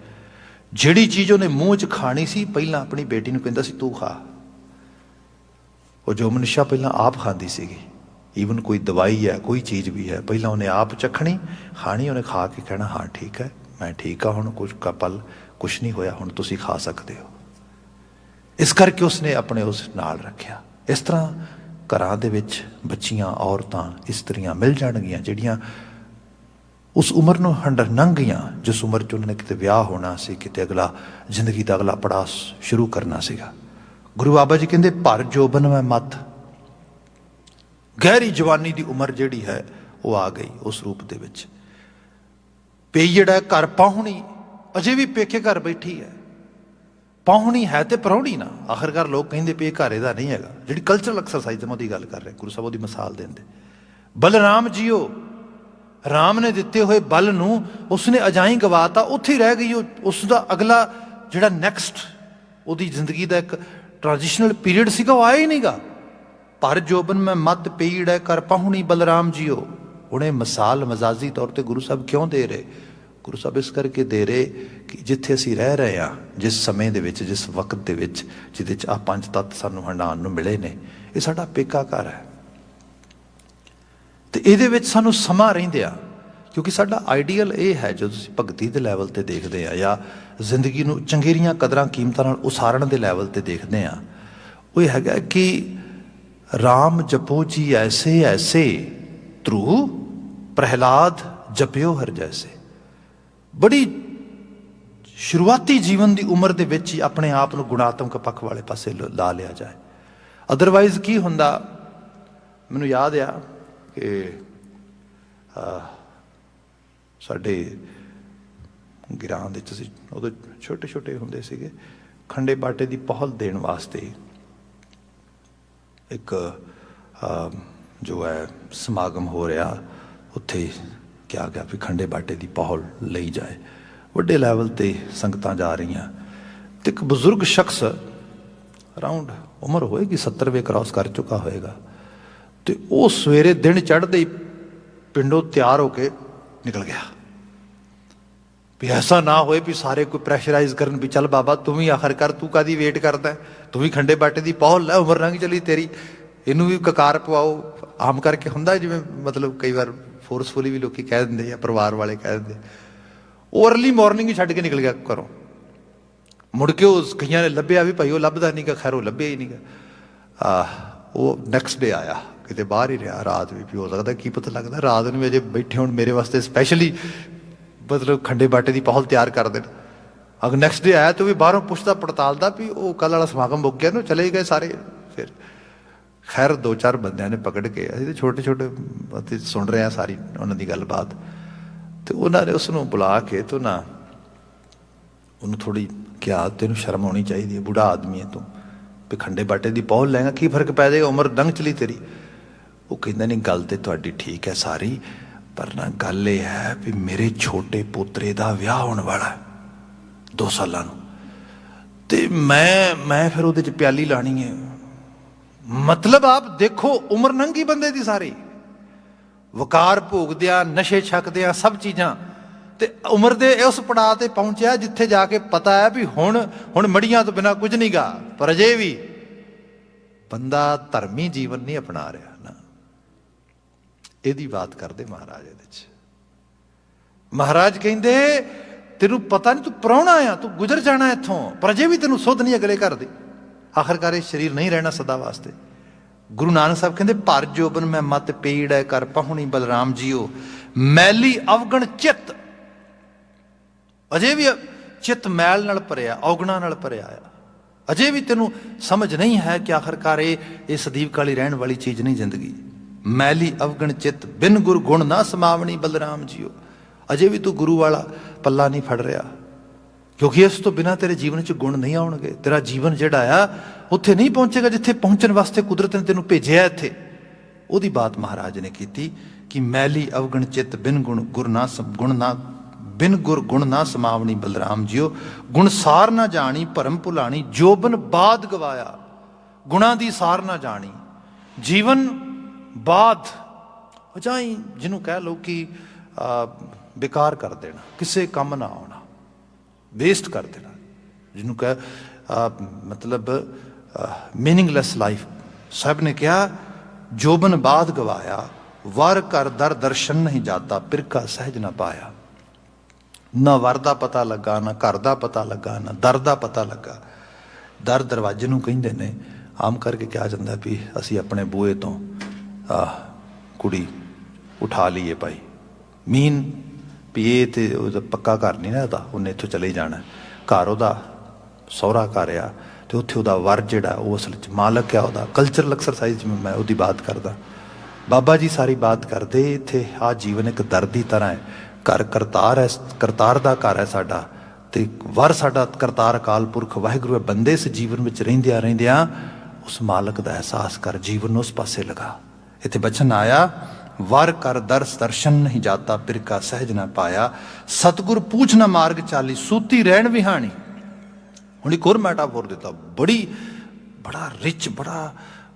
ਜਿਹੜੀ ਚੀਜ਼ ਉਹਨੇ ਮੂੰਹ 'ਚ ਖਾਣੀ ਸੀ ਪਹਿਲਾਂ ਆਪਣੀ ਬੇਟੀ ਨੂੰ ਕਹਿੰਦਾ ਸੀ ਤੂੰ ਖਾ। ਉਹ ਜੋ ਮਨਿਸ਼ਾ ਪਹਿਲਾਂ ਆਪ ਖਾਂਦੀ ਸੀਗੀ, ਈਵਨ ਕੋਈ ਦਵਾਈ ਹੈ ਕੋਈ ਚੀਜ਼ ਵੀ ਹੈ ਪਹਿਲਾਂ ਉਹਨੇ ਆਪ ਚੱਖਣੀ ਖਾਣੀ, ਉਹਨੇ ਖਾ ਕੇ ਕਹਿਣਾ ਹਾਂ ਠੀਕ ਹੈ ਮੈਂ ਠੀਕ ਹਾਂ, ਹੁਣ ਕੁਝ ਪਲ ਕੁਛ ਨਹੀਂ ਹੋਇਆ, ਹੁਣ ਤੁਸੀਂ ਖਾ ਸਕਦੇ ਹੋ। ਇਸ ਕਰਕੇ ਉਸਨੇ ਆਪਣੇ ਉਸ ਨਾਲ ਰੱਖਿਆ। ਇਸ ਤਰ੍ਹਾਂ ਘਰਾਂ ਦੇ ਵਿੱਚ ਬੱਚੀਆਂ, ਔਰਤਾਂ, ਇਸਤਰੀਆਂ ਮਿਲ ਜਾਣਗੀਆਂ ਜਿਹੜੀਆਂ ਉਸ ਉਮਰ ਨੂੰ ਲੰਘ ਗਈਆਂ ਜਿਸ ਉਮਰ 'ਚ ਉਹਨਾਂ ਨੇ ਕਿਤੇ ਵਿਆਹ ਹੋਣਾ ਸੀ, ਕਿਤੇ ਅਗਲਾ ਜ਼ਿੰਦਗੀ ਦਾ ਅਗਲਾ ਪੜਾਅ ਸ਼ੁਰੂ ਕਰਨਾ ਸੀਗਾ। ਗੁਰੂ ਬਾਬਾ ਜੀ ਕਹਿੰਦੇ ਭਰ ਜੋਬਨ ਮੈਂ ਮੱਤ, ਗਹਿਰੀ ਜਵਾਨੀ ਦੀ ਉਮਰ ਜਿਹੜੀ ਹੈ ਉਹ ਆ ਗਈ ਉਸ ਰੂਪ ਦੇ ਵਿੱਚ। ਪੇਈੜ ਹੈ ਘਰ ਪਾਹੁਣੀ, ਅਜੇ ਵੀ ਪੇਕੇ ਘਰ ਬੈਠੀ ਹੈ। ਪਾਹੁਣੀ ਹੈ ਤੇ ਪ੍ਰਾਹੁਣੀ ਨਾ, ਆਖਰਕਾਰ ਲੋਕ ਕਹਿੰਦੇ ਵੀ ਇਹ ਘਰ ਇਹਦਾ ਨਹੀਂ ਹੈਗਾ। ਜਿਹੜੀ ਕਲਚਰਲ ਐਕਸਰਸਾਈਜ਼ ਮੈਂ ਉਹਦੀ ਗੱਲ ਕਰ ਰਿਹਾ, ਗੁਰੂ ਸਾਹਿਬ ਉਹਦੀ ਮਿਸਾਲ ਦਿੰਦੇ। ਬਲਰਾਮ ਜੀਓ, ਰਾਮ ਨੇ ਦਿੱਤੇ ਹੋਏ ਬਲ ਨੂੰ ਉਸਨੇ ਅਜਾਈਂ ਗਵਾਤਾ, ਉੱਥੇ ਹੀ ਰਹਿ ਗਈ। ਉਸ ਦਾ ਅਗਲਾ ਜਿਹੜਾ ਨੈਕਸਟ ਉਹਦੀ ਜ਼ਿੰਦਗੀ ਦਾ ਇੱਕ ਟ੍ਰਾਂਜੀਸ਼ਨਲ ਪੀਰੀਅਡ ਸੀਗਾ ਉਹ ਆਇਆ ਹੀ ਨਹੀਂਗਾ। ਪਰ ਜੋਬਨ ਮੈਂ ਮੱਤ ਪੀੜ ਹੈ ਕਰ ਪਾਹੁਣੀ ਬਲਰਾਮ ਜੀਓ। ਹੁਣ ਇਹ ਮਿਸਾਲ ਮਜ਼ਾਜੀ ਤੌਰ ਤੇ ਗੁਰੂ ਸਾਹਿਬ ਕਿਉਂ ਦੇ ਰਹੇ? ਗੁਰੂ ਸਾਹਿਬ ਇਸ ਕਰਕੇ ਦੇ ਰਹੇ ਕਿ ਜਿੱਥੇ ਅਸੀਂ ਰਹਿ ਰਹੇ ਹਾਂ, ਜਿਸ ਸਮੇਂ ਦੇ ਵਿੱਚ, ਜਿਸ ਵਕਤ ਦੇ ਵਿੱਚ, ਜਿਹਦੇ 'ਚ ਆਹ ਪੰਜ ਤੱਤ ਸਾਨੂੰ ਹੰਡਾਉਣ ਨੂੰ ਮਿਲੇ ਨੇ, ਇਹ ਸਾਡਾ ਪੇਕਾ ਘਰ ਹੈ। ਤੇ ਇਹਦੇ ਵਿੱਚ ਸਾਨੂੰ ਸਮਾਂ ਰਹਿੰਦੇ ਆ, ਕਿਉਂਕਿ ਸਾਡਾ ਆਈਡੀਅਲ ਇਹ ਹੈ ਜਦੋਂ ਤੁਸੀਂ ਭਗਤੀ ਦੇ ਲੈਵਲ ਤੇ ਦੇਖਦੇ ਆ ਜਾਂ ਜ਼ਿੰਦਗੀ ਨੂੰ ਚੰਗੇਰੀਆਂ ਕਦਰਾਂ ਕੀਮਤਾਂ ਨਾਲ ਉਸਾਰਨ ਦੇ ਲੈਵਲ ਤੇ ਦੇਖਦੇ ਆ, ਉਹ ਇਹ ਹੈਗਾ ਕਿ ਰਾਮ ਜਪੋ ਜੀ ਐਸੇ ਐਸੇ ਧਰੂ ਪ੍ਰਹਿਲਾਦ ਜਪਿਓ ਹਰ ਜੈਸੇ। ਬੜੀ ਸ਼ੁਰੂਆਤੀ ਜੀਵਨ ਦੀ ਉਮਰ ਦੇ ਵਿੱਚ ਹੀ ਆਪਣੇ ਆਪ ਨੂੰ ਗੁਣਾਤਮਕ ਪੱਖ ਵਾਲੇ ਪਾਸੇ ਲਾ ਲਿਆ ਜਾਏ। ਅਦਰਵਾਈਜ਼ ਕੀ ਹੁੰਦਾ, ਮੈਨੂੰ ਯਾਦ ਆ ਕਿ ਸਾਡੇ ਗਿਰਾਂ ਦੇ ਵਿੱਚ ਅਸੀਂ ਉਦੋਂ ਛੋਟੇ ਛੋਟੇ ਹੁੰਦੇ ਸੀਗੇ, ਖੰਡੇ ਬਾਟੇ ਦੀ ਪਹੁਲ ਦੇਣ ਵਾਸਤੇ ਇੱਕ ਜੋ ਹੈ ਸਮਾਗਮ ਹੋ ਰਿਹਾ, ਉੱਥੇ ਕਿਹਾ ਗਿਆ ਵੀ ਖੰਡੇ ਬਾਟੇ ਦੀ ਪਹੁਲ ਲਈ ਜਾਏ। ਵੱਡੇ ਲੈਵਲ ਤੇ ਸੰਗਤਾਂ ਜਾ ਰਹੀਆਂ ਤੇ ਇੱਕ ਬਜ਼ੁਰਗ ਸ਼ਖਸ ਅਰਾਊਂਡ ਉਮਰ ਹੋਏਗੀ 70ਵੇਂ ਕ੍ਰਾਸ ਕਰ ਚੁੱਕਾ ਹੋਏਗਾ, ਤੇ ਉਹ ਸਵੇਰੇ ਦਿਨ ਚੜ੍ਹਦੇ ਹੀ ਪਿੰਡੋਂ ਤਿਆਰ ਹੋ ਕੇ ਨਿਕਲ ਗਿਆ ਵੀ ਐਸਾ ਨਾ ਹੋਏ ਵੀ ਸਾਰੇ ਕੋਈ ਪ੍ਰੈਸ਼ਰਾਈਜ਼ ਕਰਨ ਵੀ ਚੱਲ ਬਾਬਾ ਤੂੰ ਵੀ ਆਖਰਕਾਰ ਤੂੰ ਕਾਹਦੀ ਵੇਟ ਕਰਦਾ, ਤੂੰ ਵੀ ਖੰਡੇ ਬਾਟੇ ਦੀ ਪਹੁਲ ਲੈ, ਉਮਰ ਲੰਘ ਚਲੀ ਤੇਰੀ, ਇਹਨੂੰ ਵੀ ਕਕਾਰ ਪਵਾਓ। ਆਮ ਕਰਕੇ ਹੁੰਦਾ ਜਿਵੇਂ ਮਤਲਬ ਕਈ ਵਾਰ ਫੋਰਸਫੁਲੀ ਵੀ ਲੋਕੀ ਕਹਿ ਦਿੰਦੇ ਜਾਂ ਪਰਿਵਾਰ ਵਾਲੇ ਕਹਿ ਦਿੰਦੇ। ਉਹ ਅਰਲੀ ਮਾਰਨਿੰਗ ਹੀ ਛੱਡ ਕੇ ਨਿਕਲ ਗਿਆ ਘਰੋਂ। ਮੁੜ ਕੇ ਉਹ ਕਈਆਂ ਨੇ ਲੱਭਿਆ ਵੀ ਭਾਈ ਉਹ ਲੱਭਦਾ ਨਹੀਂ ਗਾ, ਖੈਰ ਉਹ ਲੱਭਿਆ ਹੀ ਨਹੀਂ ਗਾ। ਉਹ ਨੈਕਸਟ ਡੇ ਆਇਆ, ਕਿਤੇ ਬਾਹਰ ਹੀ ਰਿਹਾ, ਰਾਤ ਵੀ ਹੋ ਸਕਦਾ, ਕੀ ਪਤਾ ਲੱਗਦਾ ਰਾਤ ਨੂੰ ਅਜੇ ਬੈਠੇ ਹੋਣ ਮੇਰੇ ਵਾਸਤੇ ਸਪੈਸ਼ਲੀ ਮਤਲਬ ਖੰਡੇ ਬਾਟੇ ਦੀ ਪਹੁਲ ਤਿਆਰ ਕਰ ਦੇਣ। ਅਗਰ ਨੈਕਸਟ ਡੇ ਆਇਆ ਤਾਂ ਵੀ ਬਾਹਰੋਂ ਪੁੱਛਦਾ ਪੜਤਾਲਦਾ ਵੀ ਉਹ ਕੱਲ੍ਹ ਵਾਲਾ ਸਮਾਗਮ ਮੁੱਕ ਗਿਆ ਨੂੰ ਚਲੇ ਗਏ ਸਾਰੇ। ਫਿਰ ਖੈਰ 2-4 ਬੰਦਿਆਂ ਨੇ ਪਕੜ ਕੇ, ਅਸੀਂ ਤਾਂ ਛੋਟੇ ਛੋਟੇ ਅਤੇ ਸੁਣ ਰਹੇ ਹਾਂ ਸਾਰੀ ਉਹਨਾਂ ਦੀ ਗੱਲਬਾਤ, ਤੇ ਉਹਨਾਂ ਨੇ ਉਸ ਨੂੰ ਬੁਲਾ ਕੇ ਤੇ ਉਹਨੂੰ ਥੋੜ੍ਹੀ ਕਿਹਾ ਤੈਨੂੰ ਸ਼ਰਮ ਆਉਣੀ ਚਾਹੀਦੀ ਹੈ, ਬੁੱਢਾ ਆਦਮੀ ਹੈ ਤੂੰ, ਵੀ ਖੰਡੇ ਬਾਟੇ ਦੀ ਪਹੁਲ ਲੈਂਗਾ ਕੀ ਫਰਕ ਪੈ ਜਾਏਗਾ, ਉਮਰ ਲੰਘ ਚਲੀ ਤੇਰੀ। ਉਹ ਕਹਿੰਦਾ ਨਹੀਂ ਗੱਲ ਤੇ ਤੁਹਾਡੀ ਠੀਕ ਹੈ ਸਾਰੀ, ਪਰ ਨਾ ਗੱਲ ਇਹ ਹੈ ਵੀ ਮੇਰੇ ਛੋਟੇ ਪੋਤਰੇ ਦਾ ਵਿਆਹ ਹੋਣ ਵਾਲਾ 2 ਸਾਲਾਂ ਨੂੰ, ਤੇ ਮੈਂ ਫਿਰ ਉਹਦੇ 'ਚ ਪਿਆਲੀ ਲਾਣੀ ਹੈ। ਮਤਲਬ ਆਪ ਦੇਖੋ ਉਮਰ ਲੰਘੀ ਬੰਦੇ ਦੀ ਸਾਰੀ, ਵਕਾਰ ਭੋਗਦਿਆਂ, ਨਸ਼ੇ ਛਕਦਿਆਂ, ਸਭ ਚੀਜ਼ਾਂ, ਤੇ ਉਮਰ ਦੇ ਉਸ ਪੜਾਅ ਤੇ ਪਹੁੰਚਿਆ ਜਿੱਥੇ ਜਾ ਕੇ ਪਤਾ ਹੈ ਵੀ ਹੁਣ ਮੜੀਆਂ ਤੋਂ ਬਿਨਾਂ ਕੁਝ ਨਹੀਂ ਗਾ। ਪਰ ਅਜੇ ਵੀ ਬੰਦਾ ਧਰਮੀ ਜੀਵਨ ਨਹੀਂ ਅਪਣਾ ਰਿਹਾ ਨਾ। ਇਹਦੀ ਬਾਤ ਕਰਦੇ ਮਹਾਰਾਜ ਇਹਦੇ 'ਚ। ਮਹਾਰਾਜ ਕਹਿੰਦੇ ਤੈਨੂੰ ਪਤਾ ਨਹੀਂ, ਤੂੰ ਪ੍ਰਾਹੁਣਾ ਆ, ਤੂੰ ਗੁਜ਼ਰ ਜਾਣਾ ਇੱਥੋਂ, ਪਰ ਅਜੇ ਵੀ ਤੈਨੂੰ ਸੁੱਧ ਨਹੀਂ ਅਗਲੇ ਘਰ ਦੀ। ਆਖਰਕਾਰ ਇਹ ਸਰੀਰ ਨਹੀਂ ਰਹਿਣਾ ਸਦਾ ਵਾਸਤੇ। ਗੁਰੂ ਨਾਨਕ ਸਾਹਿਬ ਕਹਿੰਦੇ ਭਰ ਜੋਬਨ ਮੈਂ ਮੱਤ ਪੀੜ ਹੈ ਕਰ ਪਾਹੁਣੀ ਬਲਰਾਮ ਜੀਓ, ਮੈਲੀ ਅਵਗਣ ਚਿੱਤ। ਅਜੇ ਵੀ ਚਿੱਤ ਮੈਲ ਨਾਲ ਭਰਿਆ, ਔਗਣਾ ਨਾਲ ਭਰਿਆ ਆ। ਅਜੇ ਵੀ ਤੈਨੂੰ ਸਮਝ ਨਹੀਂ ਹੈ ਕਿ ਆਖਰਕਾਰ ਇਹ ਸਦੀਵ ਕਾਲੀ ਰਹਿਣ ਵਾਲੀ ਚੀਜ਼ ਨਹੀਂ ਜ਼ਿੰਦਗੀ। ਮੈਲੀ ਅਵਗਣ ਚਿੱਤ ਬਿਨ ਗੁਰ ਗੁਣ ਨਾ ਸਮਾਵਣੀ ਬਲਰਾਮ ਜੀਓ। ਅਜੇ ਵੀ ਤੂੰ ਗੁਰੂ ਵਾਲਾ ਪੱਲਾ ਨਹੀਂ ਫੜ ਰਿਹਾ, ਕਿਉਂਕਿ ਇਸ ਤੋਂ ਬਿਨਾਂ ਤੇਰੇ ਜੀਵਨ 'ਚ ਗੁਣ ਨਹੀਂ ਆਉਣਗੇ। ਤੇਰਾ ਜੀਵਨ ਜਿਹੜਾ ਆ ਉੱਥੇ ਨਹੀਂ ਪਹੁੰਚੇਗਾ ਜਿੱਥੇ ਪਹੁੰਚਣ ਵਾਸਤੇ ਕੁਦਰਤ ਨੇ ਤੈਨੂੰ ਭੇਜਿਆ ਇੱਥੇ। ਉਹਦੀ ਬਾਤ ਮਹਾਰਾਜ ਨੇ ਕੀਤੀ ਕਿ ਮੈਲੀ ਅਵਗਣ ਚਿੱਤ ਬਿਨ ਗੁਣ ਗੁਰ ਨਾ ਗੁਣ ਨਾ बिन गुर गुण ना समावनी बलराम जियो, गुण सार ना जानी भरम भुलानी, जोबन बाद गवाया। गुणा दी सार ना जानी, जीवन बाद जाई, जिन्हों कह लो कि बेकार कर देना, किसी काम ना आना, वेस्ट कर देना, जिन्हों कह मतलब मीनिंगलैस लाइफ। साहब ने कहा जोबन बाद गवाया, वर कर दर दर्शन नहीं जाता, पिरका सहज ना पाया। ना वर का पता लगा, ना घर का पता लगा, ना दर का पता लगा। दर दरवाजे नूं कहिंदे ने, आम करके कहा जाता भी असी अपने बूहे तो कुड़ी उठा लीए भाई, मीन भी ये तो पक्का घर नहीं ना, उन्हें इत्थों चले जाना, घर उहदा सहुरा घर आ, तो उत्थे उहदा वर जिहड़ा वो असल च मालक आ, उहदा कल्चरल एक्सरसाइज मैं उहदी बात करदा। बाबा जी सारी बात करते, इत्थे आ जीवन एक दर दी तरह है, घर करतार है, करतार दा घर है साडा, ते वर साडा करतार अकाल पुरख वाहिगुरू है। बंदे इस जीवन में रहिंदियां रहिंदियां उस मालक का एहसास कर, जीवन उस पासे लगा। इत्थे बचन आया, वर कर दर्श दर्शन नहीं जाता, पिरका सहज ना पाया। सतगुर पूछ ना मार्ग चाली, सूती रहन विहानी। हुण एक होर मैटाफोर दिता, बड़ा रिच, बड़ा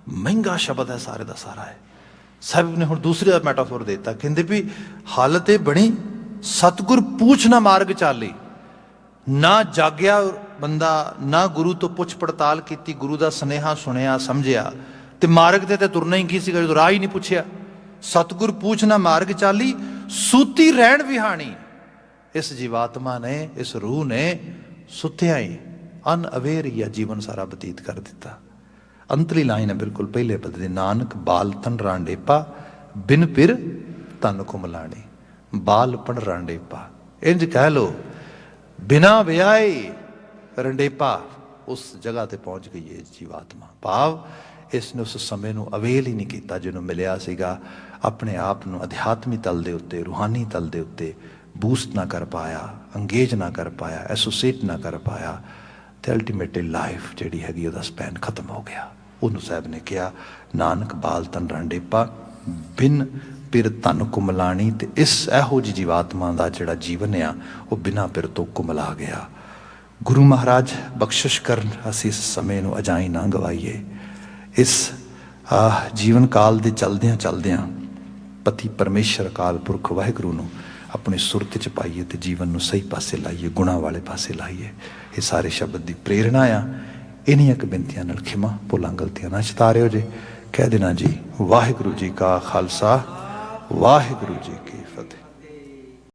महंगा शब्द है, सारे का सारा है। साहब ने हुण दूसरा मैटाफोर देता, कहते भी हालत ये बनी, सतगुर पूछ ना मार्ग चाली, ना जागया बंदा, ना गुरु तो पुछ पड़ताल की, गुरु का सुनेहा सुनिया समझिया, तो मार्ग ते तुरना ही की सीगा, जो राह ही नहीं पुछया। सतगुर पूछ ना मार्ग चाली, सूती रहन विहानी। इस जीवात्मा ने, इस रूह ने सुत्या ही अनअवेयर ही जीवन सारा बतीत कर दिता। अंतली लाइन है बिल्कुल पहले पद दी, नानक बाल तन रांडेपा, बिन पिर तन कुमलानी। बालपन रांडेपा, इंज कह लो बिना विआहे रंडेपा उस जगह ते पहुंच गई है जीवात्मा। भाव इसने उस समय नूं अवेल ही नहीं किया जिन्हों मिलिया सीगा। अपने आप नूं अध्यात्मी तल दे उत्ते, रूहानी तल दे उत्ते बूस्ट ना कर पाया, अंगेज ना कर पाया, एसोसिएट ना कर पाया, तो अल्टीमेटली लाइफ जिहड़ी हैगी उहदा स्पैन खत्म हो गया। उन्होंने साहब ने कहा नानक बाल तन रांडेपा, बिन पिर तन कुमलानी। तो इस एहो जी जीवात्मा का जिहड़ा जीवन आ वो बिना पिर तो कुमला गया। गुरु महाराज बख्शिश करन, असी इस समय नूं अजाई ना गवाईए। इस जीवन काल दे चलदियां चलदियां पति परमेश्वर अकाल पुरख वाहिगुरू नूं अपनी सुरत च पाइए, तो जीवन नूं सही पासे लाइए, गुणा वाले पासे लाइए। ये सारे शब्द की प्रेरणा आ। इन्हीं एक बेनतियां नाल खिमा भुलां गलतियां ना चितारिओ जे। कह देना जी वाहिगुरू जी का खालसा, वाहिगुरू जी की फतेह।